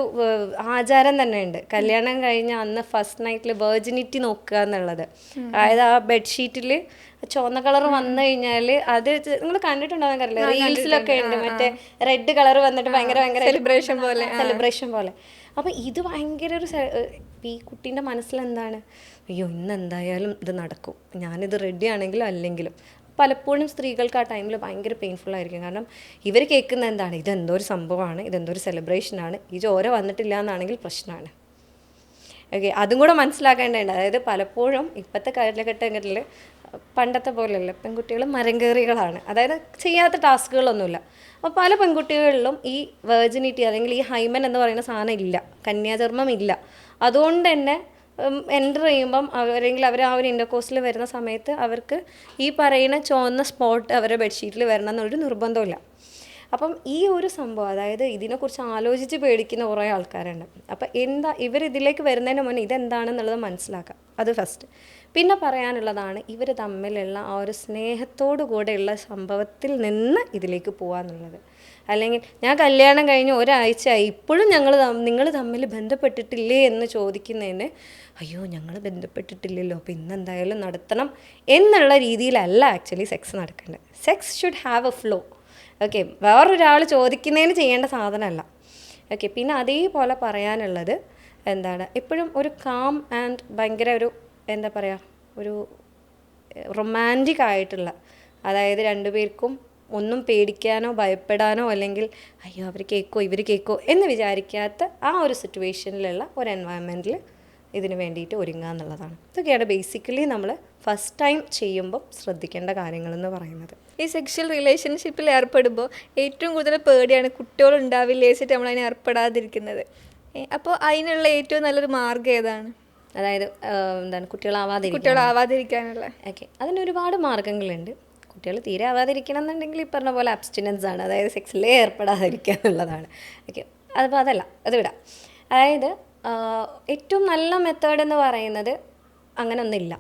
ആചാരം തന്നെ ഉണ്ട്. കല്യാണം കഴിഞ്ഞ അന്ന് ഫസ്റ്റ് നൈറ്റിൽ വെർജിനിറ്റി നോക്കുക എന്നുള്ളത്. അതായത് ആ ബെഡ്ഷീറ്റിൽ ചുവന്ന കളർ വന്നു കഴിഞ്ഞാൽ അത് നിങ്ങൾ കണ്ടിട്ടുണ്ടാകാൻ അറിയില്ല, റീൽസിലൊക്കെ ഉണ്ട്. മറ്റേ റെഡ് കളർ വന്നിട്ട് ഭയങ്കര സെലിബ്രേഷൻ പോലെ. അപ്പോൾ ഇത് ഭയങ്കര ഒരു ഈ കുട്ടീൻ്റെ മനസ്സിലെന്താണ്, അയ്യോ ഇന്ന് എന്തായാലും ഇത് നടക്കും, ഞാനിത് റെഡി ആണെങ്കിലും അല്ലെങ്കിലും. പലപ്പോഴും സ്ത്രീകൾക്ക് ആ ടൈമിൽ ഭയങ്കര പെയിൻഫുൾ ആയിരിക്കും. കാരണം ഇവർ കേൾക്കുന്ന എന്താണ്, ഇതെന്തോ ഒരു സംഭവമാണ്, ഇതെന്തോ ഒരു സെലിബ്രേഷനാണ്, ഈ ചോര വന്നിട്ടില്ല എന്നാണെങ്കിൽ പ്രശ്നമാണ്. ഓക്കെ, അതും കൂടെ മനസ്സിലാക്കേണ്ടതുണ്ട്. അതായത് പലപ്പോഴും ഇപ്പോഴത്തെ കാലഘട്ടങ്ങളിൽ പണ്ടത്തെ പോലെയല്ല, പെൺകുട്ടികൾ മരം കയറികളാണ്. അതായത് ചെയ്യാത്ത ടാസ്കുകളൊന്നുമില്ല. അപ്പോൾ പല പെൺകുട്ടികളിലും ഈ വെർജിനിറ്റി അല്ലെങ്കിൽ ഈ ഹൈമൻ എന്ന് പറയുന്ന സാധനം ഇല്ല, കന്യാധർമ്മം ഇല്ല. അതുകൊണ്ട് തന്നെ എൻ്റർ ചെയ്യുമ്പം അല്ലെങ്കിൽ അവർ ആ ഒരു ഇൻ്റർകോഴ്സിൽ വരുന്ന സമയത്ത് അവർക്ക് ഈ പറയുന്ന ചുവന്ന സ്പോട്ട് അവരുടെ ബെഡ്ഷീറ്റിൽ വരണം എന്നൊരു നിർബന്ധമില്ല. അപ്പം ഈ ഒരു സംഭവം, അതായത് ഇതിനെക്കുറിച്ച് ആലോചിച്ച് പേടിക്കുന്ന കുറേ ആൾക്കാരുണ്ട്. അപ്പം ഇവരിതിലേക്ക് വരുന്നതിന് മുന്നേ ഇതെന്താണെന്നുള്ളത് മനസ്സിലാക്കാം, അത് ഫസ്റ്റ്. പിന്നെ പറയാനുള്ളതാണ് ഇവർ തമ്മിലുള്ള ആ ഒരു സ്നേഹത്തോടു കൂടെയുള്ള സംഭവത്തിൽ നിന്ന് ഇതിലേക്ക് പോകാമെന്നുള്ളത്. അല്ലെങ്കിൽ ഞാൻ കല്യാണം കഴിഞ്ഞ് ഒരാഴ്ചയായി ഇപ്പോഴും നിങ്ങൾ തമ്മിൽ ബന്ധപ്പെട്ടിട്ടില്ലേ എന്ന് ചോദിക്കുന്നതിന് അയ്യോ ഞങ്ങൾ ബന്ധപ്പെട്ടിട്ടില്ലല്ലോ അപ്പോൾ ഇന്നെന്തായാലും നടത്തണം എന്നുള്ള രീതിയിലല്ല ആക്ച്വലി സെക്സ് നടക്കേണ്ടത്. Sex should have A flow. Okay, വേറൊരാൾ ചോദിക്കുന്നതിന് ചെയ്യേണ്ട സാധനമല്ല. ഓക്കെ, പിന്നെ അതേപോലെ പറയാനുള്ളത് എന്താണ്, എപ്പോഴും ഒരു കാം ആൻഡ് ഭയങ്കര ഒരു എന്താ പറയുക, ഒരു റൊമാൻറ്റിക് ആയിട്ടുള്ള, അതായത് രണ്ടുപേർക്കും ഒന്നും പേടിക്കാനോ ഭയപ്പെടാനോ അല്ലെങ്കിൽ അയ്യോ അവർ കേൾക്കോ ഇവർ കേൾക്കോ എന്ന് വിചാരിക്കാത്ത ആ ഒരു സിറ്റുവേഷനിലുള്ള ഒരു എൻവയൺമെൻറ്റിൽ ഇതിന് വേണ്ടിയിട്ട് ഒരുങ്ങുക എന്നുള്ളതാണ്. ഇതൊക്കെയാണ് ബേസിക്കലി നമ്മൾ ഫസ്റ്റ് ടൈം ചെയ്യുമ്പം ശ്രദ്ധിക്കേണ്ട കാര്യങ്ങളെന്ന് പറയുന്നത്. ഈ സെക്ഷൽ റിലേഷൻഷിപ്പിൽ ഏർപ്പെടുമ്പോൾ ഏറ്റവും കൂടുതൽ പേടിയാണ് കുട്ടികളുണ്ടാവില്ല വെച്ചിട്ട് നമ്മളതിനെ ഏർപ്പെടാതിരിക്കുന്നത്. അപ്പോൾ അതിനുള്ള ഏറ്റവും നല്ലൊരു മാർഗ്ഗം ഏതാണ്? അതായത് എന്താണ്, കുട്ടികളാവാതിരിക്കാനുള്ള. ഓക്കെ, അതിന് ഒരുപാട് മാർഗ്ഗങ്ങളുണ്ട്. കുട്ടികൾ തീരെ ആവാതിരിക്കണം എന്നുണ്ടെങ്കിൽ ഈ പറഞ്ഞ പോലെ അബ്സ്റ്റിനൻസ് ആണ്, അതായത് സെക്സിലേ ഏർപ്പെടാതിരിക്കുക എന്നുള്ളതാണ്. ഓക്കെ, അതിപ്പോൾ അത് വിടാം. അതായത് ഏറ്റവും നല്ല മെത്തേഡ് എന്ന് പറയുന്നത് അങ്ങനെ ഒന്നുമില്ല.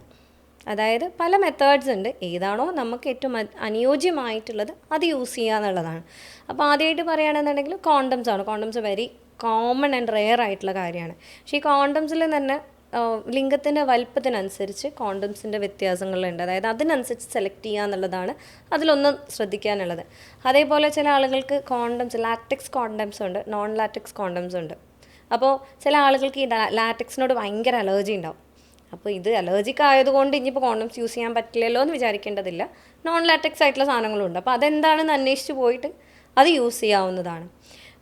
അതായത് പല മെത്തേഡ്സ് ഉണ്ട്. ഏതാണോ നമുക്ക് ഏറ്റവും അനുയോജ്യമായിട്ടുള്ളത് അത് യൂസ് ചെയ്യുക എന്നുള്ളതാണ്. അപ്പോൾ ആദ്യമായിട്ട് പറയുകയാണെന്നുണ്ടെങ്കിൽ കോണ്ടംസ് ആണ്. Condoms very common and rare ആയിട്ടുള്ള കാര്യമാണ്. പക്ഷേ ഈ കോണ്ടംസിൽ തന്നെ ലിംഗത്തിൻ്റെ വലുപ്പത്തിനനുസരിച്ച് കോണ്ടംസിൻ്റെ വ്യത്യാസങ്ങളുണ്ട്. അതായത് അതിനനുസരിച്ച് സെലക്ട് ചെയ്യുക എന്നുള്ളതാണ് അതിലൊന്ന് ശ്രദ്ധിക്കാനുള്ളത്. അതേപോലെ ചില ആളുകൾക്ക് കോണ്ടംസ്, ലാറ്റക്സ് കോണ്ടംസ് ഉണ്ട്, നോൺ ലാറ്റക്സ് കോണ്ടംസ് ഉണ്ട്. അപ്പോൾ ചില ആളുകൾക്ക് ഈ ലാറ്റക്സിനോട് ഭയങ്കര അലർജി ഉണ്ടാവും. അപ്പോൾ ഇത് അലർജിക്ക് ആയതുകൊണ്ട് ഇനിയിപ്പോൾ കോണ്ടംസ് യൂസ് ചെയ്യാൻ പറ്റില്ലല്ലോ എന്ന് വിചാരിക്കേണ്ടതില്ല. നോൺ ലാറ്റക്സ് ആയിട്ടുള്ള സാധനങ്ങളുണ്ട്. അപ്പോൾ അതെന്താണെന്ന് അന്വേഷിച്ച് പോയിട്ട് അത് യൂസ് ചെയ്യാവുന്നതാണ്.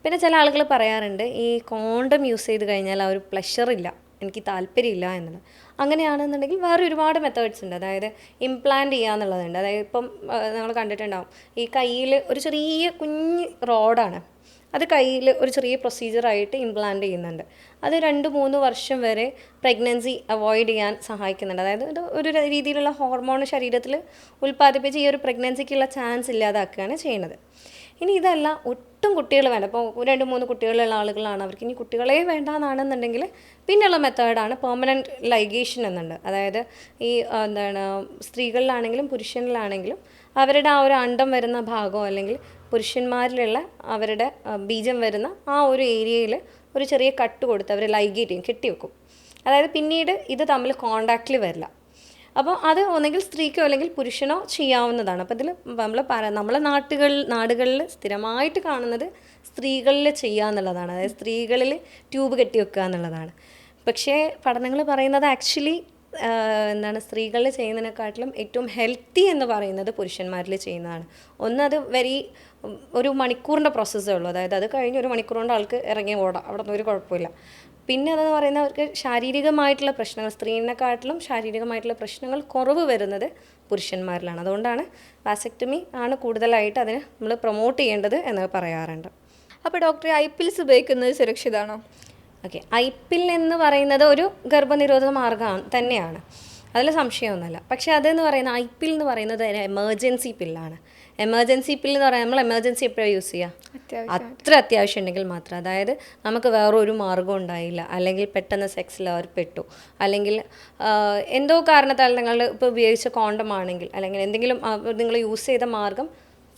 പിന്നെ ചില ആളുകൾ പറയാറുണ്ട് ഈ കോണ്ടം യൂസ് ചെയ്ത് കഴിഞ്ഞാൽ ആ ഒരു പ്ലഷർ ഇല്ല, എനിക്ക് താല്പര്യമില്ല എന്നുള്ളത്. അങ്ങനെയാണെന്നുണ്ടെങ്കിൽ വേറെ ഒരുപാട് മെത്തേഡ്സ് ഉണ്ട്. അതായത് ഇംപ്ലാന്റ് ചെയ്യുക എന്നുള്ളതുണ്ട്. അതായത് ഇപ്പം നമ്മൾ കണ്ടിട്ടുണ്ടാവും ഈ കയ്യിൽ ഒരു ചെറിയ കുഞ്ഞ് റോഡാണ്, അത് കയ്യിൽ ഒരു ചെറിയ പ്രൊസീജിയറായിട്ട് ഇംപ്ലാന്റ് ചെയ്യുന്നുണ്ട്. അത് 2-3 വർഷം വരെ പ്രഗ്നൻസി അവോയ്ഡ് ചെയ്യാൻ സഹായിക്കുന്നുണ്ട്. അതായത് ഇത് ഒരു രീതിയിലുള്ള ഹോർമോൺ ശരീരത്തിൽ ഉൽപ്പാദിപ്പിച്ച് ഈ ഒരു പ്രഗ്നൻസിക്കുള്ള ചാൻസ് ഇല്ലാതാക്കുകയാണ് ചെയ്യുന്നത്. ഇനി ഇതല്ല, ഒട്ടും കുട്ടികൾ വേണ്ട, ഇപ്പോൾ 2-3 കുട്ടികളുള്ള ആളുകളാണ്, അവർക്ക് ഇനി കുട്ടികളെ വേണ്ടാന്നാണെന്നുണ്ടെങ്കിൽ പിന്നെയുള്ള മെത്തേഡാണ് പെർമനൻറ്റ് ലൈഗേഷൻ എന്നുണ്ട്. അതായത് ഈ എന്താണ്, സ്ത്രീകളിലാണെങ്കിലും പുരുഷനിലാണെങ്കിലും അവരുടെ ആ ഒരു അണ്ടം വരുന്ന ഭാഗമോ അല്ലെങ്കിൽ പുരുഷന്മാരിലുള്ള അവരുടെ ബീജം വരുന്ന ആ ഒരു ഏരിയയിൽ ഒരു ചെറിയ കട്ട് കൊടുത്ത് അവർ ലൈഗേറ്റ് ചെയ്യും, കെട്ടിവെക്കും. അതായത് പിന്നീട് ഇത് തമ്മിൽ കോണ്ടാക്റ്റിൽ വരില്ല. അപ്പോൾ അത് ഒന്നെങ്കിൽ സ്ത്രീക്കോ അല്ലെങ്കിൽ പുരുഷനോ ചെയ്യാവുന്നതാണ്. അപ്പോൾ ഇതിൽ നമ്മളെ നാടുകളിൽ സ്ഥിരമായിട്ട് കാണുന്നത് സ്ത്രീകളിൽ ചെയ്യുക എന്നുള്ളതാണ്. അതായത് സ്ത്രീകളിൽ ട്യൂബ് കെട്ടി വെക്കുക എന്നുള്ളതാണ്. പക്ഷേ പഠനങ്ങൾ പറയുന്നത് ആക്ച്വലി എന്താണ്, സ്ത്രീകളിൽ ചെയ്യുന്നതിനെക്കാട്ടിലും ഏറ്റവും ഹെൽത്തി എന്ന് പറയുന്നത് പുരുഷന്മാരിൽ ചെയ്യുന്നതാണ്. അത് ഒരു മണിക്കൂറിൻ്റെ പ്രോസസ്സേ ഉള്ളൂ. അതായത് അത് കഴിഞ്ഞ് 1 മണിക്കൂർ കൊണ്ട് ആൾക്ക് ഇറങ്ങി ഓടാം, അവിടെ ഒന്നും ഒരു കുഴപ്പമില്ല. പിന്നെ അതെന്ന് പറയുന്നത് അവർക്ക് ശാരീരികമായിട്ടുള്ള പ്രശ്നങ്ങൾ, സ്ത്രീനെക്കാട്ടിലും ശാരീരികമായിട്ടുള്ള പ്രശ്നങ്ങൾ കുറവ് വരുന്നത് പുരുഷന്മാരിലാണ്. അതുകൊണ്ടാണ് വാസക്ടമി ആണ് കൂടുതലായിട്ട് അതിന് നമ്മൾ പ്രൊമോട്ട് ചെയ്യേണ്ടത് എന്ന് പറയാറുണ്ട്. അപ്പോൾ ഡോക്ടറെ IPLs ഉപയോഗിക്കുന്നത് സുരക്ഷിതമാണോ? ഓക്കെ, IPL എന്ന് പറയുന്നത് ഒരു ഗർഭനിരോധന മാർഗ്ഗമാണ് തന്നെയാണ്, അതിൽ സംശയമൊന്നുമില്ല. പക്ഷേ അതെന്ന് പറയുന്നത് IPL എന്ന് പറയുന്നത് ഒരു എമർജൻസി പില്ലാണ്. എമർജൻസി പില്ല് എന്ന് പറയുന്നത് നമ്മൾ എമർജൻസി എപ്പോഴാണ് യൂസ് ചെയ്യുക? അത്ര അത്യാവശ്യം ഉണ്ടെങ്കിൽ മാത്രം. അതായത് നമുക്ക് വേറൊരു മാർഗ്ഗം ഉണ്ടായില്ല, അല്ലെങ്കിൽ പെട്ടെന്ന് സെക്സിൽ അവർ പെട്ടു, അല്ലെങ്കിൽ എന്തോ കാരണത്താൽ നിങ്ങൾ ഇപ്പോൾ ഉപയോഗിച്ച കോണ്ടം ആണെങ്കിൽ, അല്ലെങ്കിൽ എന്തെങ്കിലും നിങ്ങൾ യൂസ് ചെയ്ത മാർഗ്ഗം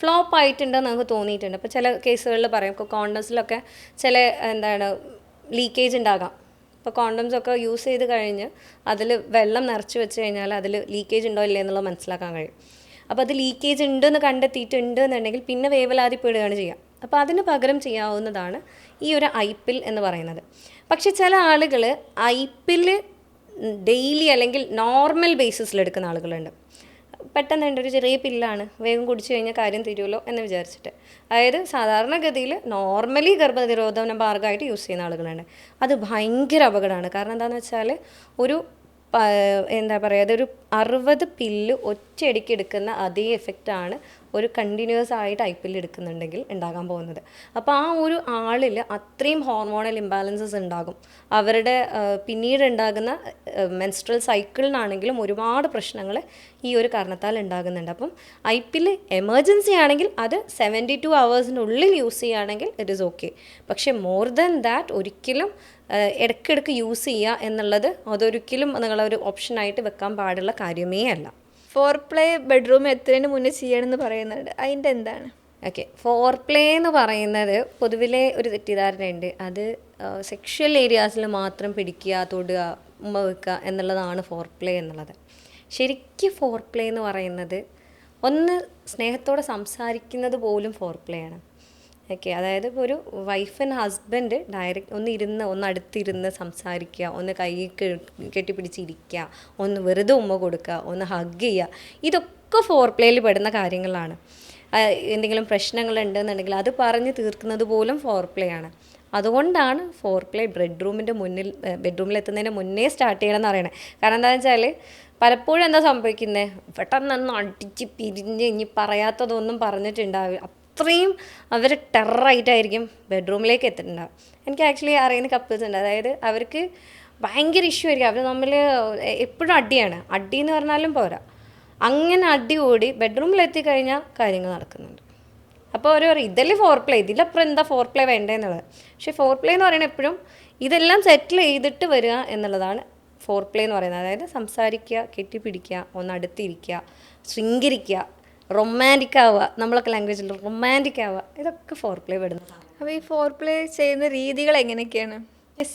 ഫ്ലോപ്പ് ആയിട്ടുണ്ടെന്ന് നമുക്ക് തോന്നിയിട്ടുണ്ട്. അപ്പോൾ ചില കേസുകളിൽ പറയും കോണ്ടംസിലൊക്കെ ചില ലീക്കേജ് ഉണ്ടാകാം. ഇപ്പോൾ കോണ്ടംസൊക്കെ യൂസ് ചെയ്ത് കഴിഞ്ഞ് അതിൽ വെള്ളം നിറച്ച് വെച്ച് കഴിഞ്ഞാൽ അതിൽ ലീക്കേജ് ഉണ്ടോ ഇല്ലേ എന്നുള്ളത് മനസ്സിലാക്കാൻ കഴിയും. അപ്പോൾ അത് ലീക്കേജ് ഉണ്ടെന്ന് കണ്ടെത്തിയിട്ടുണ്ട് എന്നുണ്ടെങ്കിൽ പിന്നെ വേവലാതിപ്പെടുകയാണ് ചെയ്യുക. അപ്പോൾ അതിന് പകരം ചെയ്യാവുന്നതാണ് ഈ ഒരു IPL എന്ന് പറയുന്നത്. പക്ഷേ ചില ആളുകൾ IPL ഡെയിലി അല്ലെങ്കിൽ നോർമൽ ബേസിസിൽ എടുക്കുന്ന ആളുകളുണ്ട്. പെട്ടെന്ന് ഒരു ചെറിയ പില്ലാണ്, വേഗം കുടിച്ചു കഴിഞ്ഞാൽ കാര്യം തീരുമല്ലോ എന്ന് വിചാരിച്ചിട്ട്. അതായത് സാധാരണഗതിയിൽ നോർമലി ഗർഭനിരോധന മാർഗ്ഗമായിട്ട് യൂസ് ചെയ്യുന്ന ആളുകളുണ്ട്. അത് ഭയങ്കര അപകടമാണ്. കാരണം എന്താണെന്ന് വെച്ചാൽ ഒരു അതൊരു 60 പില്ല് ഒറ്റയടിക്ക് എടുക്കുന്ന അതേ എഫക്റ്റാണ് ഒരു കണ്ടിന്യൂസ് ആയിട്ട് IPL എടുക്കുന്നുണ്ടെങ്കിൽ ഉണ്ടാകാൻ പോകുന്നത്. അപ്പോൾ ആ ഒരു ആളിൽ അത്രയും ഹോർമോണൽ ഇംബാലൻസസ് ഉണ്ടാകും. അവരുടെ പിന്നീട് ഉണ്ടാകുന്ന മെൻസ്ട്രൽ സൈക്കിളിനാണെങ്കിലും ഒരുപാട് പ്രശ്നങ്ങൾ ഈ ഒരു കാരണത്താൽ ഉണ്ടാകുന്നുണ്ട്. അപ്പം IPL എമർജൻസി ആണെങ്കിൽ അത് 72 hours യൂസ് ചെയ്യുകയാണെങ്കിൽ ഇറ്റ് ഈസ് ഓക്കെ. പക്ഷേ മോർ ദാൻ ദാറ്റ് ഒരിക്കലും ഇടയ്ക്കിടയ്ക്ക് യൂസ് ചെയ്യുക എന്നുള്ളത് അതൊരിക്കലും നിങ്ങളൊരു ഓപ്ഷനായിട്ട് വെക്കാൻ പാടുള്ള കാര്യമേ അല്ല. ഫോർപ്ലേ ബെഡ്റൂം എത്തുന്നതിന് മുന്നേ ചെയ്യണമെന്ന് പറയുന്നുണ്ട്, അതിൻ്റെ എന്താണ്? ഓക്കെ, ഫോർപ്ലേ എന്ന് പറയുന്നത് പൊതുവിലെ ഒരു തെറ്റിദ്ധാരണയുണ്ട്. അത് സെക്ഷൽ ഏരിയാസിൽ മാത്രം പിടിക്കുക, തൊടുക, ഉമ്മ വെക്കുക എന്നുള്ളതാണ് ഫോർപ്ലേ എന്നുള്ളത്. ശരിക്കും ഫോർപ്ലേ എന്ന് പറയുന്നത് ഒന്ന് സ്നേഹത്തോടെ സംസാരിക്കുന്നത് പോലും ഫോർപ്ലേ ആണ്. ഓക്കെ, അതായത് ഇപ്പോൾ ഒരു വൈഫ് ആൻഡ് ഹസ്ബൻഡ് ഡയറക്റ്റ് ഒന്ന് അടുത്തിരുന്ന് സംസാരിക്കുക, ഒന്ന് കൈ കെട്ടിപ്പിടിച്ചിരിക്കുക, ഒന്ന് വെറുതെ ഉമ്മ കൊടുക്കുക, ഒന്ന് ഹഗ് ചെയ്യുക, ഇതൊക്കെ ഫോർപ്ലേയിൽ പെടുന്ന കാര്യങ്ങളാണ്. എന്തെങ്കിലും പ്രശ്നങ്ങളുണ്ടെന്നുണ്ടെങ്കിൽ അത് പറഞ്ഞ് തീർക്കുന്നത് പോലും ഫോർപ്ലേ ആണ്. അതുകൊണ്ടാണ് ഫോർപ്ലേ ബെഡ്റൂമിലെത്തുന്നതിന് മുന്നേ സ്റ്റാർട്ട് ചെയ്യണമെന്ന് പറയണത്. കാരണം എന്താണെന്ന് വെച്ചാൽ പലപ്പോഴും എന്താ സംഭവിക്കുന്നത്, പെട്ടെന്നൊന്നും അടിച്ച് പിരിഞ്ഞ് ഇനി പറയാത്തതൊന്നും പറഞ്ഞിട്ടുണ്ടാവില്ല, അത്രയും അവർ ടെററായിട്ടായിരിക്കും ബെഡ്റൂമിലേക്ക് എത്തിയിട്ടുണ്ടാവും. എനിക്ക് ആക്ച്വലി അറിയുന്ന കപ്പിൾസ് ഉണ്ട്, അതായത് അവർക്ക് ഭയങ്കര ഇഷ്യൂ ആയിരിക്കും, അവർ തമ്മിൽ എപ്പോഴും അടിയാണ്. അടി എന്ന് പറഞ്ഞാലും പോരാ, അങ്ങനെ അടി കൂടി ബെഡ്റൂമിലെത്തി കഴിഞ്ഞാൽ കാര്യങ്ങൾ നടക്കുന്നുണ്ട്. അപ്പോൾ അവർ പറയും ഇതല്ലേ ഫോർപ്ലേ, ഇതിലപ്പുറം എന്താ ഫോർപ്ലേ വേണ്ടതെന്നുള്ളത്. പക്ഷേ ഫോർപ്ലേ എന്ന് പറയുന്നത് എപ്പോഴും ഇതെല്ലാം സെറ്റിൽ ചെയ്തിട്ട് വരിക എന്നുള്ളതാണ് ഫോർപ്ലേ എന്ന് പറയുന്നത്. അതായത് സംസാരിക്കുക, കെട്ടിപ്പിടിക്കുക, ഒന്ന് അടുത്തിരിക്കുക, ശൃംഗരിക്കുക, റൊമാൻറ്റിക് ആവുക, നമ്മളൊക്കെ ലാംഗ്വേജിൽ റൊമാൻറ്റിക് ആവുക, ഇതൊക്കെ ഫോർപ്ലേ പെടുന്നതാണ്. അപ്പോൾ ഈ ഫോർപ്ലേ ചെയ്യുന്ന രീതികൾ എങ്ങനെയൊക്കെയാണ്?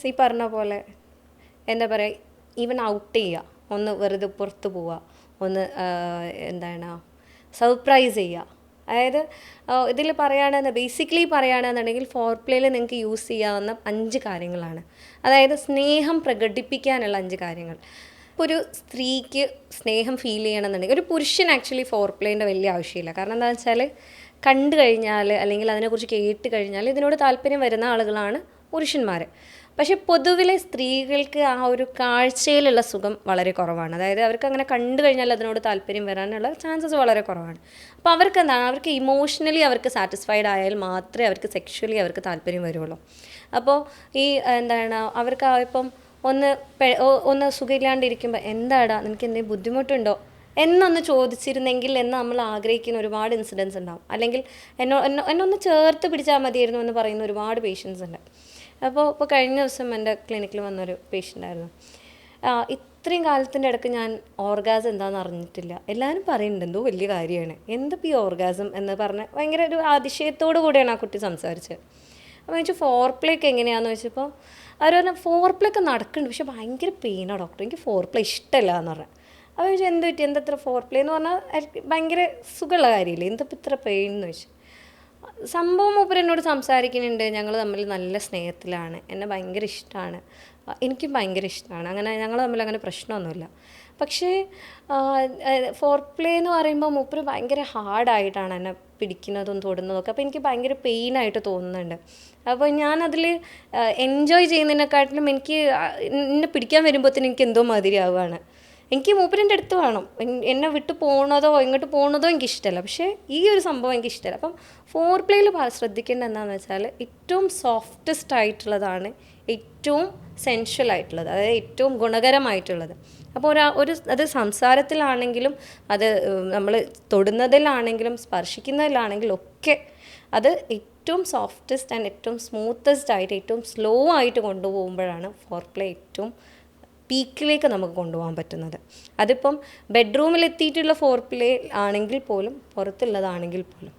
ഈ പറഞ്ഞ പോലെ എന്താ പറയുക, ഈവൻ ഔട്ട് ചെയ്യുക, ഒന്ന് വെറുതെ പുറത്ത് പോവുക, ഒന്ന് സർപ്രൈസ് ചെയ്യുക. അതായത് ഇതിൽ ബേസിക്കലി പറയുകയാണെന്നുണ്ടെങ്കിൽ ഫോർപ്ലേയിൽ നിങ്ങൾക്ക് യൂസ് ചെയ്യാവുന്ന 5 കാര്യങ്ങളാണ്. അതായത് സ്നേഹം പ്രകടിപ്പിക്കാനുള്ള 5 കാര്യങ്ങൾ. ഇപ്പോൾ ഒരു സ്ത്രീക്ക് സ്നേഹം ഫീൽ ചെയ്യണമെന്നുണ്ടെങ്കിൽ, ഒരു പുരുഷൻ ആക്ച്വലി ഫോർപ്ലേൻ്റെ വലിയ ആവശ്യമില്ല. കാരണം എന്താണെന്ന് വെച്ചാൽ കണ്ടു കഴിഞ്ഞാൽ അല്ലെങ്കിൽ അതിനെക്കുറിച്ച് കേട്ട് കഴിഞ്ഞാൽ ഇതിനോട് താല്പര്യം വരുന്ന ആളുകളാണ് പുരുഷന്മാർ. പക്ഷേ പൊതുവിലെ സ്ത്രീകൾക്ക് ആ ഒരു കാഴ്ചയിലുള്ള സുഖം വളരെ കുറവാണ്. അതായത് അവർക്ക് അങ്ങനെ കണ്ടു കഴിഞ്ഞാൽ അതിനോട് താല്പര്യം വരാനുള്ള ചാൻസസ് വളരെ കുറവാണ്. അപ്പോൾ അവർക്ക് ഇമോഷണലി അവർക്ക് സാറ്റിസ്ഫൈഡ് ആയാൽ മാത്രമേ അവർക്ക് സെക്ഷുവലി അവർക്ക് താല്പര്യം വരുള്ളൂ. അപ്പോൾ ഈ അവർക്ക് ഇപ്പം ഒന്ന് സുഖമില്ലാണ്ടിരിക്കുമ്പോൾ എന്താടാ നിനക്ക് എന്തെങ്കിലും ബുദ്ധിമുട്ടുണ്ടോ എന്നൊന്ന് ചോദിച്ചിരുന്നെങ്കിൽ എന്ന് നമ്മൾ ആഗ്രഹിക്കുന്ന ഒരുപാട് ഇൻസിഡൻസ് ഉണ്ടാവും. അല്ലെങ്കിൽ എന്നൊന്ന് ചേർത്ത് പിടിച്ചാൽ മതിയായിരുന്നു എന്ന് പറയുന്ന ഒരുപാട് പേഷ്യൻസ് ഉണ്ട്. അപ്പോൾ കഴിഞ്ഞ ദിവസം എൻ്റെ ക്ലിനിക്കിൽ വന്നൊരു പേഷ്യൻ്റ് ആയിരുന്നു. ഇത്രയും കാലത്തിൻ്റെ ഇടയ്ക്ക് ഞാൻ ഓർഗാസം എന്താണെന്ന് അറിഞ്ഞിട്ടില്ല. എല്ലാവരും പറയുന്നുണ്ട് എന്തോ വലിയ കാര്യമാണ്, എന്തിപ്പോൾ ഈ ഓർഗാസം എന്ന് പറഞ്ഞ് ഭയങ്കര ഒരു അതിശയത്തോടു കൂടിയാണ് ആ കുട്ടി സംസാരിച്ചത്. അപ്പോൾ ചോദിച്ചു ഫോർപ്ലേക്ക് എങ്ങനെയാണെന്ന് ചോദിച്ചപ്പോൾ അവർ പറഞ്ഞാൽ ഫോർപ്ലേക്ക് നടക്കുന്നുണ്ട്, പക്ഷെ ഭയങ്കര പെയിനാണ് ഡോക്ടർ, എനിക്ക് ഫോർപ്ലേ ഇഷ്ടമല്ല എന്ന് പറഞ്ഞു. അപ്പോൾ ചോദിച്ചു എന്ത് പറ്റി, എന്തത്ര ഫോർപ്ലേ എന്ന് പറഞ്ഞാൽ ഭയങ്കര സുഖമുള്ള കാര്യമില്ലേ, എന്തപ്പോൾ ഇത്ര പെയിൻ എന്ന് ചോദിച്ചു. സംഭവം മൂപ്പർ എന്നോട് സംസാരിക്കുന്നുണ്ട്, ഞങ്ങൾ തമ്മിൽ നല്ല സ്നേഹത്തിലാണ്, എന്നെ ഭയങ്കര ഇഷ്ടമാണ്, എനിക്കും ഭയങ്കര ഇഷ്ടമാണ്, അങ്ങനെ ഞങ്ങൾ തമ്മിൽ അങ്ങനെ പ്രശ്നമൊന്നുമില്ല. പക്ഷേ ഫോർപ്ലേ എന്ന് പറയുമ്പോൾ മൂപ്പർ ഭയങ്കര ഹാർഡായിട്ടാണ് എന്നെ പിടിക്കുന്നതും തൊടുന്നതൊക്കെ. അപ്പോൾ എനിക്ക് ഭയങ്കര പെയിനായിട്ട് തോന്നുന്നുണ്ട്. അപ്പോൾ ഞാനതിൽ എൻജോയ് ചെയ്യുന്നതിനെക്കാട്ടിലും എനിക്ക് എന്നെ പിടിക്കാൻ വരുമ്പോഴത്തേനും എനിക്ക് എന്തോ മാതിരി ആവുകയാണ്. എനിക്ക് മൂപ്പരിൻ്റെ അടുത്ത് വേണം. എന്നെ വിട്ട് പോകണതോ ഇങ്ങോട്ട് പോകണതോ എനിക്കിഷ്ടമല്ല. പക്ഷേ ഈ ഒരു സംഭവം എനിക്കിഷ്ടമല്ല. അപ്പം ഫോർ പ്ലേയിൽ ശ്രദ്ധിക്കേണ്ടത് എന്താണെന്ന് വെച്ചാൽ ഏറ്റവും സോഫ്റ്റസ്റ്റ് ആയിട്ടുള്ളതാണ് ഏറ്റവും സെൻഷ്വൽ ആയിട്ടുള്ളത്, അതായത് ഏറ്റവും ഗുണകരമായിട്ടുള്ളത്. അപ്പോൾ അത് സംസാരത്തിലാണെങ്കിലും അത് നമ്മൾ തൊടുന്നതിലാണെങ്കിലും സ്പർശിക്കുന്നതിലാണെങ്കിലും ഒക്കെ അത് ഏറ്റവും സോഫ്റ്റസ്റ്റ് ആൻഡ് ഏറ്റവും സ്മൂത്തസ്റ്റ് ആയിട്ട് ഏറ്റവും സ്ലോ ആയിട്ട് കൊണ്ടുപോകുമ്പോഴാണ് ഫോർ പ്ലേ ഏറ്റവും പീക്കിലേക്ക് നമുക്ക് കൊണ്ടുപോകാൻ പറ്റുന്നത്. അതിപ്പം ബെഡ്റൂമിലെത്തിയിട്ടുള്ള ഫോർ പ്ലേ ആണെങ്കിൽ പോലും പുറത്തുള്ളതാണെങ്കിൽ പോലും.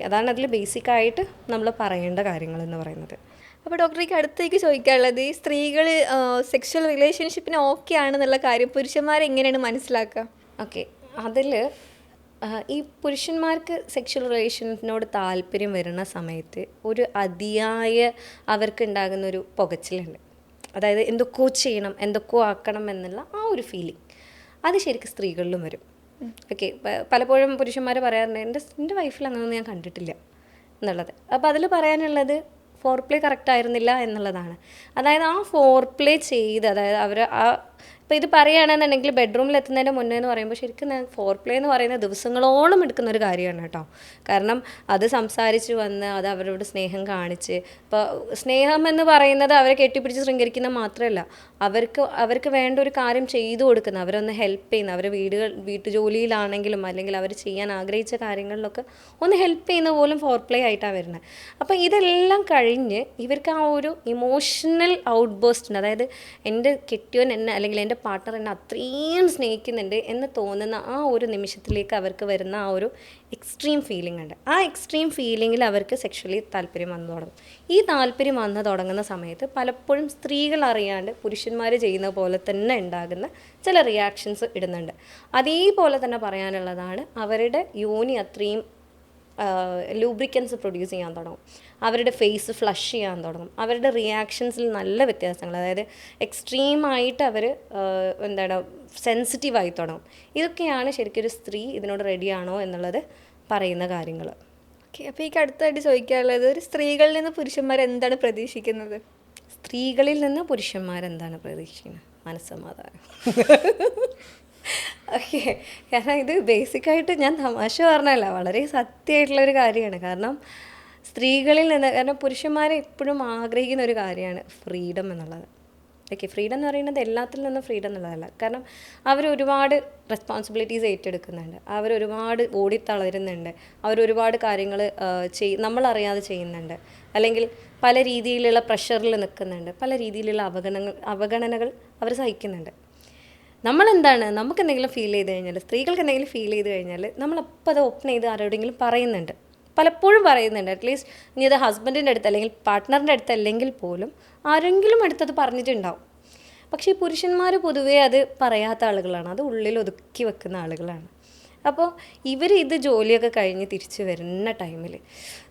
അതാണ് അതിൽ ബേസിക്കായിട്ട് നമ്മൾ പറയേണ്ട കാര്യങ്ങൾ എന്ന് പറയുന്നത്. അപ്പോൾ ഡോക്ടർക്ക് അടുത്തേക്ക് ചോദിക്കാനുള്ളത്, ഈ സ്ത്രീകൾ സെക്ഷൽ റിലേഷൻഷിപ്പിന് ഓക്കെ ആണെന്നുള്ള കാര്യം പുരുഷന്മാരെങ്ങനെയാണ് മനസ്സിലാക്കുക? ഓക്കെ, അതിൽ ഈ പുരുഷന്മാർക്ക് സെക്ഷൽ റിലേഷൻസിനോട് താല്പര്യം വരുന്ന സമയത്ത് ഒരു അതിയായ അവർക്കുണ്ടാകുന്നൊരു പുകച്ചിലുണ്ട്. അതായത് എന്തൊക്കെയോ ചെയ്യണം, എന്തൊക്കെയോ ആക്കണം എന്നുള്ള ആ ഒരു ഫീലിംഗ് അത് ശരിക്കും സ്ത്രീകളിലും വരും. ഓക്കെ, പലപ്പോഴും പുരുഷന്മാർ പറയാറുണ്ട് എൻ്റെ വൈഫിൽ അങ്ങനെയൊന്നും ഞാൻ കണ്ടിട്ടില്ല എന്നുള്ളത്. അപ്പോൾ അതിൽ പറയാനുള്ളത് ഫോർ പ്ലേ കറക്റ്റ് ആയിരുന്നില്ല എന്നുള്ളതാണ്. അതായത് ആ ഫോർ പ്ലേ ചെയ്ത്, അതായത് അവർ ഇപ്പോൾ ഇത് പറയുകയാണെന്നുണ്ടെങ്കിൽ ബെഡ്റൂമിൽ എത്തുന്നതിൻ്റെ മുന്നേ എന്ന് പറയുമ്പോൾ ശരിക്കും ഫോർ പ്ലേ എന്ന് പറയുന്ന ദിവസങ്ങളോളം എടുക്കുന്ന ഒരു കാര്യമാണ് കേട്ടോ. കാരണം അത് സംസാരിച്ച് വന്ന് അത് അവരോട് സ്നേഹം കാണിച്ച്, ഇപ്പോൾ സ്നേഹം എന്ന് പറയുന്നത് അവരെ കെട്ടിപ്പിടിച്ച് ശൃംഗരിക്കുന്ന മാത്രമല്ല, അവർക്ക് വേണ്ട ഒരു കാര്യം ചെയ്തു കൊടുക്കുന്ന, അവരൊന്ന് ഹെൽപ്പ് ചെയ്യുന്ന, അവരെ വീട്ടുജോലിയിലാണെങ്കിലും അല്ലെങ്കിൽ അവർ ചെയ്യാൻ ആഗ്രഹിച്ച കാര്യങ്ങളിലൊക്കെ ഒന്ന് ഹെൽപ്പ് ചെയ്യുന്ന പോലും ഫോർ പ്ലേ ആയിട്ടാണ് വരുന്നത്. അപ്പോൾ ഇതെല്ലാം കഴിഞ്ഞ് ഇവർക്ക് ആ ഒരു ഇമോഷണൽ ഔട്ട് ബേസ്റ്റ് ഉണ്ട്. അതായത് എൻ്റെ കെട്ടിയോൻ എന്നെ അല്ലെങ്കിൽ എൻ്റെ പാർട്ട്ണർ എന്നെ അത്രയും സ്നേഹിക്കുന്നുണ്ട് എന്ന് തോന്നുന്ന ആ ഒരു നിമിഷത്തിലേക്ക് അവർക്ക് വരുന്ന ആ ഒരു എക്സ്ട്രീം ഫീലിംഗ് ഉണ്ട്. ആ എക്സ്ട്രീം ഫീലിങ്ങിൽ അവർക്ക് സെക്ഷലി താല്പര്യം വന്നു തുടങ്ങും. ഈ താല്പര്യം വന്നു തുടങ്ങുന്ന സമയത്ത് പലപ്പോഴും സ്ത്രീകൾ അറിയാണ്ട് പുരുഷന്മാർ ചെയ്യുന്ന പോലെ തന്നെ ഉണ്ടാകുന്ന ചില റിയാക്ഷൻസ് ഇടുന്നുണ്ട്. അതേപോലെ തന്നെ പറയാനുള്ളതാണ്, അവരുടെ യോനി അത്രയും ലൂബ്രിക്കൻസ് പ്രൊഡ്യൂസ് ചെയ്യാൻ തുടങ്ങും, അവരുടെ ഫേസ് ഫ്ലഷ് ചെയ്യാൻ തുടങ്ങും, അവരുടെ റിയാക്ഷൻസിൽ നല്ല വ്യത്യാസങ്ങൾ, അതായത് എക്സ്ട്രീമായിട്ട് അവർ സെൻസിറ്റീവായി തുടങ്ങും. ഇതൊക്കെയാണ് ശരിക്കും ഒരു സ്ത്രീ ഇതിനോട് റെഡിയാണോ എന്നുള്ളത് പറയുന്ന കാര്യങ്ങൾ. ഓക്കെ, അപ്പോൾ ഈ അടുത്തായിട്ട് ചോദിക്കാനുള്ളത്, ഒരു സ്ത്രീകളിൽ നിന്ന് പുരുഷന്മാർ എന്താണ് പ്രതീക്ഷിക്കുന്നത്? സ്ത്രീകളിൽ നിന്ന് പുരുഷന്മാരെന്താണ് പ്രതീക്ഷിക്കുന്നത്? മനസ്സമാധാനം. ഓക്കെ, കാരണം ഇത് ബേസിക്കായിട്ട് ഞാൻ തമാശ പറഞ്ഞല്ല, വളരെ സത്യമായിട്ടുള്ളൊരു കാര്യമാണ്. കാരണം സ്ത്രീകളിൽ നിന്ന്, കാരണം പുരുഷന്മാരെ എപ്പോഴും ആഗ്രഹിക്കുന്ന ഒരു കാര്യമാണ് ഫ്രീഡം എന്നുള്ളത്. ഓക്കെ, ഫ്രീഡം എന്ന് പറയുന്നത് എല്ലാത്തിൽ നിന്നും ഫ്രീഡം എന്നുള്ളതല്ല. കാരണം അവരൊരുപാട് റെസ്പോൺസിബിലിറ്റീസ് ഏറ്റെടുക്കുന്നുണ്ട്, അവരൊരുപാട് ഓടിത്തളരുന്നുണ്ട്, അവരൊരുപാട് കാര്യങ്ങൾ നമ്മളറിയാതെ ചെയ്യുന്നുണ്ട്, അല്ലെങ്കിൽ പല രീതിയിലുള്ള പ്രഷറിൽ നിൽക്കുന്നുണ്ട്, പല രീതിയിലുള്ള അവഗണനകൾ അവർ സഹിക്കുന്നുണ്ട്. നമ്മളെന്താണ്, നമുക്ക് എന്തെങ്കിലും ഫീൽ ചെയ്ത് കഴിഞ്ഞാൽ, സ്ത്രീകൾക്ക് എന്തെങ്കിലും ഫീൽ ചെയ്ത് കഴിഞ്ഞാൽ നമ്മളപ്പോൾ അത് ഓപ്പൺ ചെയ്ത് ആരോടെങ്കിലും പറയുന്നുണ്ട്, പലപ്പോഴും പറയുന്നുണ്ട്. അറ്റ്ലീസ്റ്റ് ഇനി അത് ഹസ്ബൻഡിൻ്റെ അടുത്ത് അല്ലെങ്കിൽ പാർട്ട്ണറിൻ്റെ അടുത്ത് അല്ലെങ്കിൽ പോലും ആരെങ്കിലും അടുത്തത് പറഞ്ഞിട്ടുണ്ടാവും. പക്ഷേ ഈ പുരുഷന്മാർ പൊതുവേ അത് പറയാത്ത ആളുകളാണ്, അത് ഉള്ളിൽ ഒതുക്കി വെക്കുന്ന ആളുകളാണ്. അപ്പോൾ ഇവർ ഇത് ജോലിയൊക്കെ കഴിഞ്ഞ് തിരിച്ച് വരുന്ന ടൈമിൽ,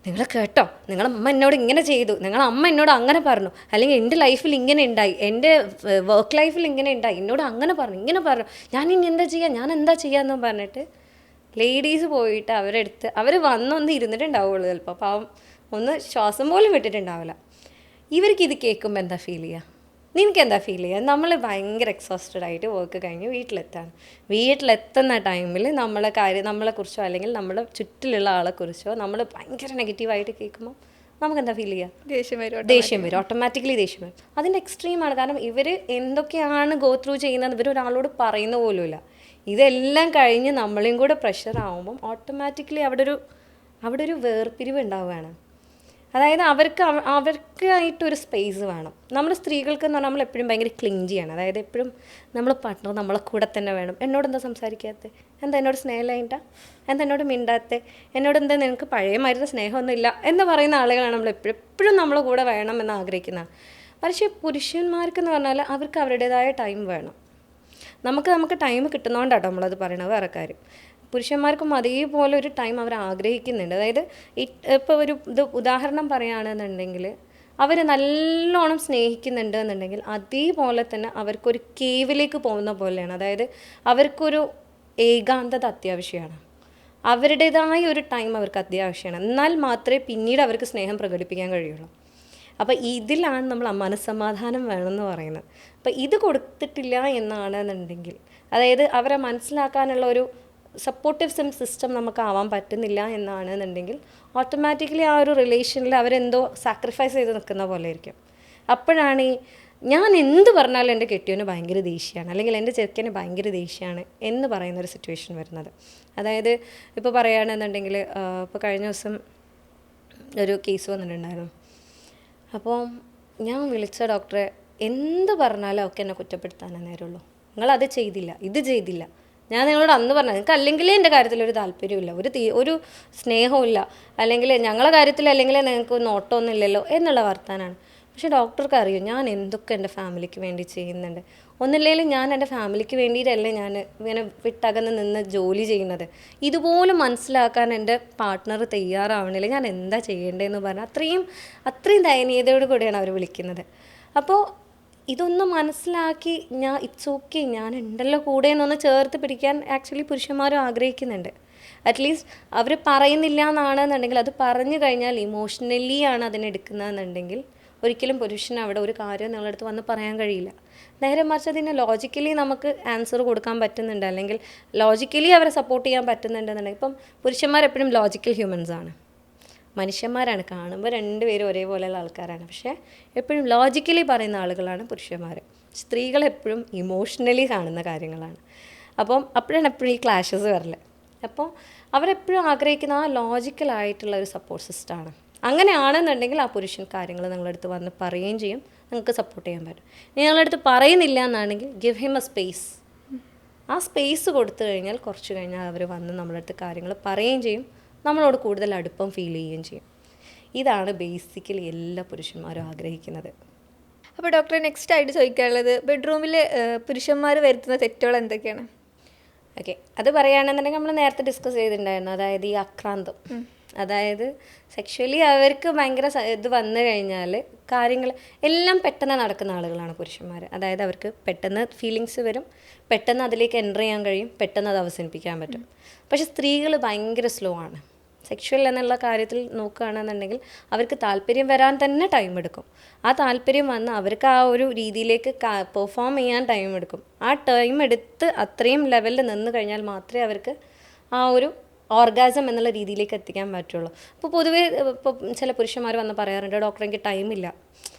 നിങ്ങൾ കേട്ടോ, നിങ്ങളെ അമ്മ എന്നോട് ഇങ്ങനെ ചെയ്തു, നിങ്ങളെ അമ്മ എന്നോട് അങ്ങനെ പറഞ്ഞു, അല്ലെങ്കിൽ എൻ്റെ ലൈഫിൽ ഇങ്ങനെ ഉണ്ടായി, എൻ്റെ വർക്ക് ലൈഫിൽ ഇങ്ങനെ ഉണ്ടായി, എന്നോട് അങ്ങനെ പറഞ്ഞു, ഇങ്ങനെ പറഞ്ഞു, ഞാൻ ഇനി എന്താ ചെയ്യുക, ഞാൻ എന്താ ചെയ്യാമെന്ന് പറഞ്ഞിട്ട് ലേഡീസ് പോയിട്ട് അവരെടുത്ത് അവർ വന്നൊന്ന് ഇരുന്നിട്ടുണ്ടാവുള്ളൂ, ചിലപ്പോൾ പാവം ഒന്ന് ശ്വാസം പോലും വിട്ടിട്ടുണ്ടാവില്ല. ഇവർക്കിത് കേൾക്കുമ്പോൾ എന്താ ഫീൽ ചെയ്യുക? നിനക്ക് എന്താ ഫീൽ ചെയ്യുക? നമ്മൾ ഭയങ്കര എക്സോസ്റ്റഡ് ആയിട്ട് വർക്ക് കഴിഞ്ഞ് വീട്ടിലെത്തുന്ന ടൈമിൽ നമ്മളെക്കുറിച്ചോ അല്ലെങ്കിൽ നമ്മുടെ ചുറ്റിലുള്ള ആളെക്കുറിച്ചോ നമ്മൾ ഭയങ്കര നെഗറ്റീവായിട്ട് കേൾക്കുമ്പോൾ നമുക്ക് എന്താ ഫീൽ ചെയ്യുക? ദേഷ്യം വരും, ഓട്ടോമാറ്റിക്കലി ദേഷ്യം വരും. അതിൻ്റെ എക്സ്ട്രീമാണ്. കാരണം ഇവർ എന്തൊക്കെയാണ് ഗോ ത്രൂ ചെയ്യുന്നത് ഇവർ ഒരാളോട് പറയുന്ന പോലുമില്ല. ഇതെല്ലാം കഴിഞ്ഞ് നമ്മളെയും കൂടെ പ്രഷർ ആവുമ്പം ഓട്ടോമാറ്റിക്കലി അവിടെ ഒരു വേർപിരിവ് ഉണ്ടാവുകയാണ്. അതായത് അവർക്കായിട്ടൊരു സ്പേസ് വേണം. നമ്മൾ സ്ത്രീകൾക്ക് എന്ന് പറഞ്ഞാൽ നമ്മൾ എപ്പോഴും ഭയങ്കര ക്ലിഞ്ചിയാണ്. അതായത് എപ്പോഴും നമ്മൾ പാർട്ട്ണർ നമ്മളെ കൂടെ തന്നെ വേണം. എന്നോട് എന്താ സംസാരിക്കാത്തത്? എന്താ എന്നോട് സ്നേഹമില്ലായിട്ടാ? എന്താ എന്നോട് മിണ്ടാത്തത്? എന്നോട് എന്താ നിനക്ക് പഴയമായിരുന്ന സ്നേഹമൊന്നും ഇല്ല എന്ന് പറയുന്ന ആളുകളാണ് നമ്മൾ എപ്പോഴും നമ്മളെ കൂടെ വേണം എന്ന് ആഗ്രഹിക്കുന്നത്. പക്ഷേ പുരുഷന്മാർക്കെന്ന് പറഞ്ഞാൽ അവർക്ക് അവരുടേതായ ടൈം വേണം. നമുക്ക് ടൈം കിട്ടുന്നതുകൊണ്ടാട്ടോ നമ്മളത് പറയണത്. വേറെ കാര്യം, പുരുഷന്മാർക്കും അതേപോലെ ഒരു ടൈം അവർ ആഗ്രഹിക്കുന്നുണ്ട്. അതായത് ഇപ്പോൾ ഇത് ഉദാഹരണം പറയുകയാണെന്നുണ്ടെങ്കിൽ, അവർ നല്ലോണം സ്നേഹിക്കുന്നുണ്ട് എന്നുണ്ടെങ്കിൽ അതേപോലെ തന്നെ അവർക്കൊരു കേവിലേക്ക് പോകുന്ന പോലെയാണ്. അതായത് അവർക്കൊരു ഏകാന്തത അത്യാവശ്യമാണ്, അവരുടേതായ ഒരു ടൈം അവർക്ക് അത്യാവശ്യമാണ്. എന്നാൽ മാത്രമേ പിന്നീട് അവർക്ക് സ്നേഹം പ്രകടിപ്പിക്കാൻ കഴിയുള്ളൂ. അപ്പോൾ ഇതിലാണ് നമ്മൾ മനസ്സമാധാനം വേണമെന്ന് പറയുന്നത്. അപ്പോൾ ഇത് കൊടുത്തിട്ടില്ല എന്നാണെന്നുണ്ടെങ്കിൽ, അതായത് അവരെ മനസ്സിലാക്കാനുള്ള ഒരു സപ്പോർട്ടീവ് സിസ്റ്റം നമുക്ക് ആവാൻ പറ്റുന്നില്ല എന്നാണെന്നുണ്ടെങ്കിൽ, ഓട്ടോമാറ്റിക്കലി ആ ഒരു റിലേഷനിൽ അവരെന്തോ സാക്രിഫൈസ് ചെയ്ത് നിൽക്കുന്ന പോലെ ആയിരിക്കും. അപ്പോഴാണ് ഞാൻ എന്ത് പറഞ്ഞാലും എൻ്റെ കെട്ടിയവന് ഭയങ്കര ദേഷ്യമാണ്, അല്ലെങ്കിൽ എൻ്റെ ചെറുക്കന് ഭയങ്കര ദേഷ്യമാണ് എന്ന് പറയുന്നൊരു സിറ്റുവേഷൻ വരുന്നത്. അതായത് ഇപ്പോൾ പറയുകയാണെന്നുണ്ടെങ്കിൽ, ഇപ്പോൾ കഴിഞ്ഞ ദിവസം ഒരു കേസ് വന്നിട്ടുണ്ടായിരുന്നു. അപ്പോൾ ഞാൻ വിളിച്ച ഡോക്ടറെ എന്ത് പറഞ്ഞാലും അവൾക്ക് എന്നെ കുറ്റപ്പെടുത്താനേ നേരമുള്ളൂ. നിങ്ങളത് ചെയ്തില്ല, ഇത് ചെയ്തില്ല. ഞാൻ നിങ്ങളോട് അന്ന് പറഞ്ഞത്, നിങ്ങൾക്ക് അല്ലെങ്കിലേ എൻ്റെ കാര്യത്തിലൊരു താല്പര്യമില്ല, ഒരു സ്നേഹവും ഇല്ല, അല്ലെങ്കിൽ ഞങ്ങളുടെ കാര്യത്തിൽ അല്ലെങ്കിൽ നിങ്ങൾക്ക് നോട്ടമൊന്നും ഇല്ലല്ലോ എന്നുള്ള വർത്താനാണ്. പക്ഷേ ഡോക്ടർക്ക് അറിയും ഞാൻ എന്തൊക്കെ എൻ്റെ ഫാമിലിക്ക് വേണ്ടി ചെയ്യുന്നുണ്ട്. ഒന്നില്ലെങ്കിലും ഞാൻ എൻ്റെ ഫാമിലിക്ക് വേണ്ടിയിട്ടല്ലേ ഞാൻ ഇങ്ങനെ വിട്ടകന്ന് നിന്ന് ജോലി ചെയ്യുന്നത്. ഇതുപോലും മനസ്സിലാക്കാൻ എൻ്റെ പാർട്ട്ണർ തയ്യാറാവണില്ല, ഞാൻ എന്താ ചെയ്യേണ്ടതെന്ന് പറഞ്ഞാൽ അത്രയും ദയനീയതയോട് കൂടിയാണ് അവർ വിളിക്കുന്നത്. അപ്പോൾ ഇതൊന്നും മനസ്സിലാക്കി ഇറ്റ്സ് ഓക്കെ, ഞാൻ ഉണ്ടല്ലോ കൂടെ എന്നൊന്ന് ചേർത്ത് പിടിക്കാൻ ആക്ച്വലി പുരുഷന്മാരും ആഗ്രഹിക്കുന്നുണ്ട്. അറ്റ്ലീസ്റ്റ് അവർ പറയുന്നില്ല എന്നാണെന്നുണ്ടെങ്കിൽ, അത് പറഞ്ഞു കഴിഞ്ഞാൽ ഇമോഷണലി ആണ് അതിനെടുക്കുന്നതെന്നുണ്ടെങ്കിൽ ഒരിക്കലും പുരുഷന് അവിടെ ഒരു കാര്യം നിങ്ങളടുത്ത് വന്ന് പറയാൻ കഴിയില്ല. നേരെ മറിച്ച് അതിനെ ലോജിക്കലി നമുക്ക് ആൻസർ കൊടുക്കാൻ പറ്റുന്നുണ്ട്, അല്ലെങ്കിൽ ലോജിക്കലി അവരെ സപ്പോർട്ട് ചെയ്യാൻ പറ്റുന്നുണ്ടെന്നുണ്ടെങ്കിൽ. ഇപ്പം പുരുഷന്മാരെപ്പോഴും ലോജിക്കൽ ഹ്യൂമൻസ് ആണ്, മനുഷ്യന്മാരാണ്, കാണുമ്പോൾ രണ്ടുപേരും ഒരേപോലെയുള്ള ആൾക്കാരാണ്. പക്ഷേ എപ്പോഴും ലോജിക്കലി പറയുന്ന ആളുകളാണ് പുരുഷന്മാർ. സ്ത്രീകളെപ്പോഴും ഇമോഷണലി കാണുന്ന കാര്യങ്ങളാണ്. അപ്പം അപ്പോഴാണ് എപ്പോഴും ഈ ക്ലാഷസ് വരല്. അപ്പോൾ അവരെപ്പോഴും ആഗ്രഹിക്കുന്ന ആ ലോജിക്കലായിട്ടുള്ള ഒരു സപ്പോർട്ട് സിസ്റ്റമാണ്. അങ്ങനെയാണെന്നുണ്ടെങ്കിൽ ആ പുരുഷൻ കാര്യങ്ങൾ നിങ്ങളടുത്ത് വന്ന് പറയുകയും ചെയ്യും, നിങ്ങൾക്ക് സപ്പോർട്ട് ചെയ്യാൻ പറ്റും. നിങ്ങളടുത്ത് പറയുന്നില്ല എന്നാണെങ്കിൽ ഗിവ് ഹിം എ സ്പേസ്. ആ സ്പേസ് കൊടുത്തു കഴിഞ്ഞാൽ കുറച്ച് കഴിഞ്ഞാൽ അവർ വന്ന് നമ്മുടെ അടുത്ത് കാര്യങ്ങൾ പറയുകയും ചെയ്യും, നമ്മളോട് കൂടുതൽ അടുപ്പം ഫീൽ ചെയ്യുകയും ചെയ്യും. ഇതാണ് ബേസിക്കലി എല്ലാ പുരുഷന്മാരും ആഗ്രഹിക്കുന്നത്. അപ്പോൾ ഡോക്ടറെ നെക്സ്റ്റ് ആയിട്ട് ചോദിക്കാനുള്ളത്, ബെഡ്റൂമിൽ പുരുഷന്മാർ വരുത്തുന്ന തെറ്റുകൾ എന്തൊക്കെയാണ്? ഓക്കെ, അത് പറയുകയാണെന്നുണ്ടെങ്കിൽ നമ്മൾ നേരത്തെ ഡിസ്കസ് ചെയ്തിട്ടുണ്ടായിരുന്നു, അതായത് ഈ ആക്രാന്തം. അതായത് സെക്ഷുവലി അവർക്ക് ഭയങ്കര ഇത് വന്നു കഴിഞ്ഞാൽ കാര്യങ്ങൾ എല്ലാം പെട്ടെന്ന് നടക്കുന്ന ആളുകളാണ് പുരുഷന്മാർ. അതായത് അവർക്ക് പെട്ടെന്ന് ഫീലിങ്സ് വരും, പെട്ടെന്ന് അതിലേക്ക് എൻ്റർ ചെയ്യാൻ കഴിയും, പെട്ടെന്ന് അത് അവസാനിപ്പിക്കാൻ പറ്റും. പക്ഷേ സ്ത്രീകൾ ഭയങ്കര സ്ലോ ആണ്. സെക്ഷുവൽ എന്നുള്ള കാര്യത്തിൽ നോക്കുകയാണെന്നുണ്ടെങ്കിൽ അവർക്ക് താല്പര്യം വരാൻ തന്നെ ടൈം എടുക്കും. ആ താല്പര്യം വന്ന് അവർക്ക് ആ ഒരു രീതിയിലേക്ക് പെർഫോം ചെയ്യാൻ ടൈം എടുക്കും. ആ ടൈം എടുത്ത് അത്രയും ലെവലിൽ നിന്ന് കഴിഞ്ഞാൽ മാത്രമേ അവർക്ക് ആ ഒരു ഓർഗാസം എന്നുള്ള രീതിയിലേക്ക് എത്തിക്കാൻ പറ്റുള്ളൂ. അപ്പോൾ പൊതുവേ ഇപ്പോൾ ചില പുരുഷന്മാർ വന്ന് പറയാറുണ്ട്, ഡോക്ടർ എനിക്ക് ടൈമില്ല,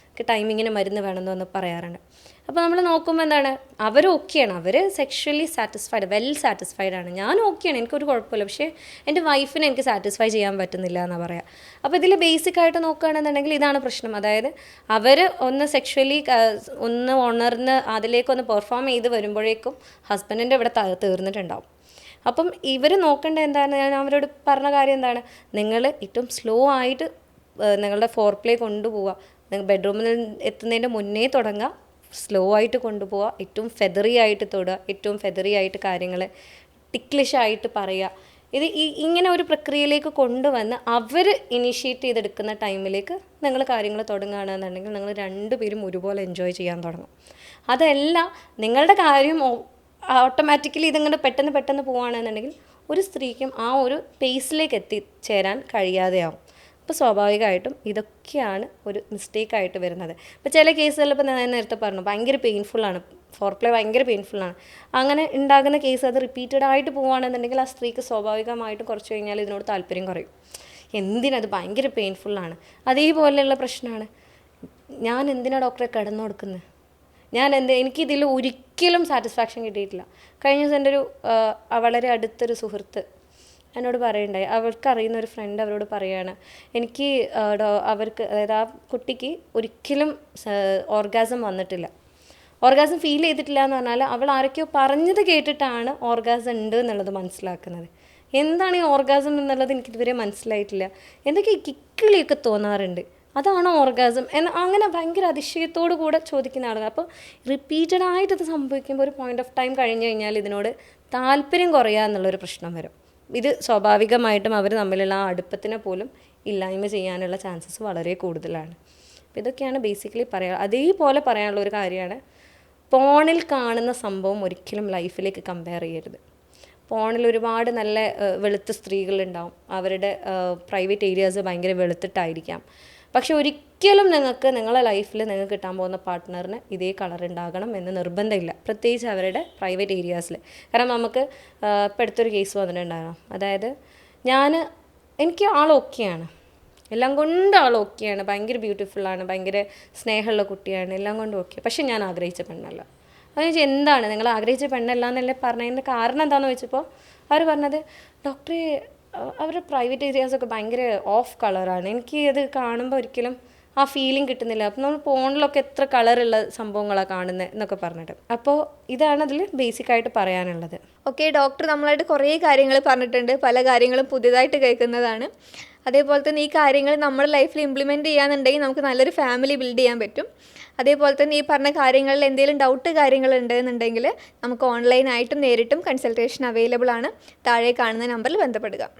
എനിക്ക് ടൈമിങ്ങിന് മരുന്ന് വേണമെന്ന് വന്ന് പറയാറുണ്ട്. അപ്പോൾ നമ്മൾ നോക്കുമ്പോൾ എന്താണ്, അവർ ഓക്കെയാണ്, അവർ സെക്ഷുവലി സാറ്റിസ്ഫൈഡ്, വെൽ സാറ്റിസ്ഫൈഡ് ആണ്, ഞാൻ ഓക്കെയാണ്, എനിക്കൊരു കുഴപ്പമില്ല, പക്ഷേ എൻ്റെ വൈഫിനെ എനിക്ക് സാറ്റിസ്ഫൈ ചെയ്യാൻ പറ്റുന്നില്ല എന്നാണ് പറയുക. അപ്പോൾ ഇതിൽ ബേസിക്കായിട്ട് നോക്കുകയാണെന്നുണ്ടെങ്കിൽ ഇതാണ് പ്രശ്നം. അതായത് അവർ ഒന്ന് സെക്ഷുവലി ഒന്ന് ഉണർന്ന് അതിലേക്കൊന്ന് പെർഫോം ചെയ്ത് വരുമ്പോഴേക്കും ഹസ്ബൻഡിൻ്റെ ഇവിടെ തീർന്നിട്ടുണ്ടാവും. അപ്പം ഇവർ നോക്കേണ്ടത് എന്താണ്, ഞാൻ അവരോട് പറഞ്ഞ കാര്യം എന്താണ്, നിങ്ങൾ ഏറ്റവും സ്ലോ ആയിട്ട് നിങ്ങളുടെ ഫോർപ്ലേ കൊണ്ടുപോവുക. നിങ്ങൾ ബെഡ്റൂമിൽ എത്തുന്നതിൻ്റെ മുന്നേ തുടങ്ങുക, സ്ലോ ആയിട്ട് കൊണ്ടുപോവുക, ഏറ്റവും ഫെദറി ആയിട്ട് തൊടുക, ഏറ്റവും ഫെദറി ആയിട്ട് കാര്യങ്ങൾ ടിക്ലിഷായിട്ട് പറയുക. ഇത് ഇങ്ങനെ ഒരു പ്രക്രിയയിലേക്ക് കൊണ്ടുവന്ന് അവർ ഇനിഷ്യേറ്റ് ചെയ്തെടുക്കുന്ന ടൈമിലേക്ക് നിങ്ങൾ കാര്യങ്ങൾ തുടങ്ങുകയാണെന്നുണ്ടെങ്കിൽ നിങ്ങൾ രണ്ടുപേരും ഒരുപോലെ എൻജോയ് ചെയ്യാൻ തുടങ്ങും. അതല്ല നിങ്ങളുടെ കാര്യം ഓട്ടോമാറ്റിക്കലി ഇതിങ്ങനെ പെട്ടെന്ന് പോവുകയാണെന്നുണ്ടെങ്കിൽ ഒരു സ്ത്രീക്കും ആ ഒരു പേസിലേക്ക് എത്തിച്ചേരാൻ കഴിയാതെയാവും. അപ്പോൾ സ്വാഭാവികമായിട്ടും ഇതൊക്കെയാണ് ഒരു മിസ്റ്റേക്കായിട്ട് വരുന്നത്. ഇപ്പോൾ ചില കേസുകളിൽ ഇപ്പോൾ ഞാൻ നേരത്തെ പറഞ്ഞു ഭയങ്കര പെയിൻഫുള്ളാണ്, ഫോർപ്ലേ ഭയങ്കര പെയിൻഫുള്ളാണ്. അങ്ങനെ ഉണ്ടാകുന്ന കേസ് അത് റിപ്പീറ്റഡ് ആയിട്ട് പോവുകയാണെന്നുണ്ടെങ്കിൽ ആ സ്ത്രീക്ക് സ്വാഭാവികമായിട്ടും കുറച്ച് കഴിഞ്ഞാൽ ഇതിനോട് താല്പര്യം കുറയും. എന്തിനത് ഭയങ്കര പെയിൻഫുള്ളാണ്. അതേപോലെയുള്ള പ്രശ്നമാണ്, ഞാൻ എന്തിനാണ് ഡോക്ടറെ കിടന്നു കൊടുക്കുന്നത്, എനിക്കിതിൽ ഒരിക്കലും സാറ്റിസ്ഫാക്ഷൻ കിട്ടിയിട്ടില്ല. കഴിഞ്ഞ ദിവസം എൻ്റെ ഒരു വളരെ അടുത്തൊരു സുഹൃത്ത് എന്നോട് പറയുണ്ടായി, അവൾക്കറിയുന്ന ഒരു ഫ്രണ്ട് അവരോട് പറയുകയാണ്, എനിക്ക് അവർക്ക് അതായത് ആ കുട്ടിക്ക് ഒരിക്കലും ഓർഗാസം വന്നിട്ടില്ല, ഓർഗാസം ഫീൽ ചെയ്തിട്ടില്ല എന്ന് പറഞ്ഞാൽ അവൾ ആരൊക്കെയോ പറഞ്ഞത് കേട്ടിട്ടാണ് ഓർഗാസം ഉണ്ട് എന്നുള്ളത് മനസ്സിലാക്കുന്നത്. എന്താണ് ഈ ഓർഗാസം എന്നുള്ളത് എനിക്കിതുവരെ മനസ്സിലായിട്ടില്ല. എന്തൊക്കെ ഈ കിക്കിളിയൊക്കെ തോന്നാറുണ്ട്, അതാണോ ഓർഗാസം എന്ന് അങ്ങനെ ഭയങ്കര അതിശയത്തോടു കൂടെ ചോദിക്കുന്ന ആളുകൾ. അപ്പോൾ റിപ്പീറ്റഡായിട്ട് ഇത് സംഭവിക്കുമ്പോൾ ഒരു പോയിൻ്റ് ഓഫ് ടൈം കഴിഞ്ഞ് കഴിഞ്ഞാൽ ഇതിനോട് താല്പര്യം കുറയുക എന്നുള്ളൊരു പ്രശ്നം വരും. ഇത് സ്വാഭാവികമായിട്ടും അവർ തമ്മിലുള്ള ആ അടുപ്പത്തിനെ പോലും ഇല്ലായ്മ ചെയ്യാനുള്ള ചാൻസസ് വളരെ കൂടുതലാണ്. അപ്പോൾ ഇതൊക്കെയാണ് ബേസിക്കലി പറയുക. അതേപോലെ പറയാനുള്ള ഒരു കാര്യമാണ്, പോണിൽ കാണുന്ന സംഭവം ഒരിക്കലും ലൈഫിലേക്ക് കമ്പയർ ചെയ്യരുത്. പോണിൽ ഒരുപാട് നല്ല വെളുത്ത സ്ത്രീകളുണ്ടാവും, അവരുടെ പ്രൈവറ്റ് ഏരിയാസ് ഭയങ്കര വെളുത്തിട്ടായിരിക്കാം. പക്ഷെ ഒരിക്കലും നിങ്ങൾക്ക് നിങ്ങളുടെ ലൈഫിൽ നിങ്ങൾക്ക് കിട്ടാൻ പോകുന്ന പാർട്ട്ണറിന് ഇതേ കളർ ഉണ്ടാകണം എന്ന് നിർബന്ധമില്ല, പ്രത്യേകിച്ച് അവരുടെ പ്രൈവറ്റ് ഏരിയാസിൽ. കാരണം നമുക്ക് ഇപ്പോൾ അടുത്തൊരു കേസ് വന്നിട്ടുണ്ടായിരുന്നു. അതായത് എനിക്ക് ആൾ ഓക്കെയാണ്, എല്ലാം കൊണ്ട് ആൾ ഓക്കെയാണ്, ഭയങ്കര ബ്യൂട്ടിഫുള്ളാണ്, ഭയങ്കര സ്നേഹമുള്ള കുട്ടിയാണ്, എല്ലാം കൊണ്ടും ഓക്കെ. പക്ഷെ ഞാൻ ആഗ്രഹിച്ച പെണ്ണല്ല. അതെന്ന് വെച്ചാൽ എന്താണ് നിങ്ങൾ ആഗ്രഹിച്ച പെണ്ണല്ല എന്നല്ലേ പറഞ്ഞതിൻ്റെ കാരണം എന്താണെന്ന് വെച്ചപ്പോൾ അവർ പറഞ്ഞത്, ഡോക്ടറെ അവരുടെ പ്രൈവറ്റ് ഏരിയാസൊക്കെ ഭയങ്കര ഓഫ് കളറാണ്, എനിക്ക് അത് കാണുമ്പോൾ ഒരിക്കലും ആ ഫീലിംഗ് കിട്ടുന്നില്ല. അപ്പം നമ്മൾ ഫോണിലൊക്കെ എത്ര കളറുള്ള സംഭവങ്ങളാണ് കാണുന്നത് എന്നൊക്കെ പറഞ്ഞിട്ട്. അപ്പോൾ ഇതാണ് അതിൽ ബേസിക്കായിട്ട് പറയാനുള്ളത്. ഓക്കെ, ഡോക്ടർ നമ്മളായിട്ട് കുറേ കാര്യങ്ങൾ പറഞ്ഞിട്ടുണ്ട്, പല കാര്യങ്ങളും പുതിയതായിട്ട് കേൾക്കുന്നതാണ്. അതേപോലെ തന്നെ ഈ കാര്യങ്ങൾ നമ്മുടെ ലൈഫിൽ ഇംപ്ലിമെൻറ്റ് ചെയ്യാന്നുണ്ടെങ്കിൽ നമുക്ക് നല്ലൊരു ഫാമിലി ബിൽഡ് ചെയ്യാൻ പറ്റും. അതേപോലെ തന്നെ ഈ പറഞ്ഞ കാര്യങ്ങളിൽ എന്തെങ്കിലും ഡൗട്ട് കാര്യങ്ങളുണ്ടെന്നുണ്ടെങ്കിൽ നമുക്ക് ഓൺലൈനായിട്ടും നേരിട്ടും കൺസൾട്ടേഷൻ അവൈലബിൾ ആണ്. താഴെ കാണുന്ന നമ്പറിൽ ബന്ധപ്പെടുക.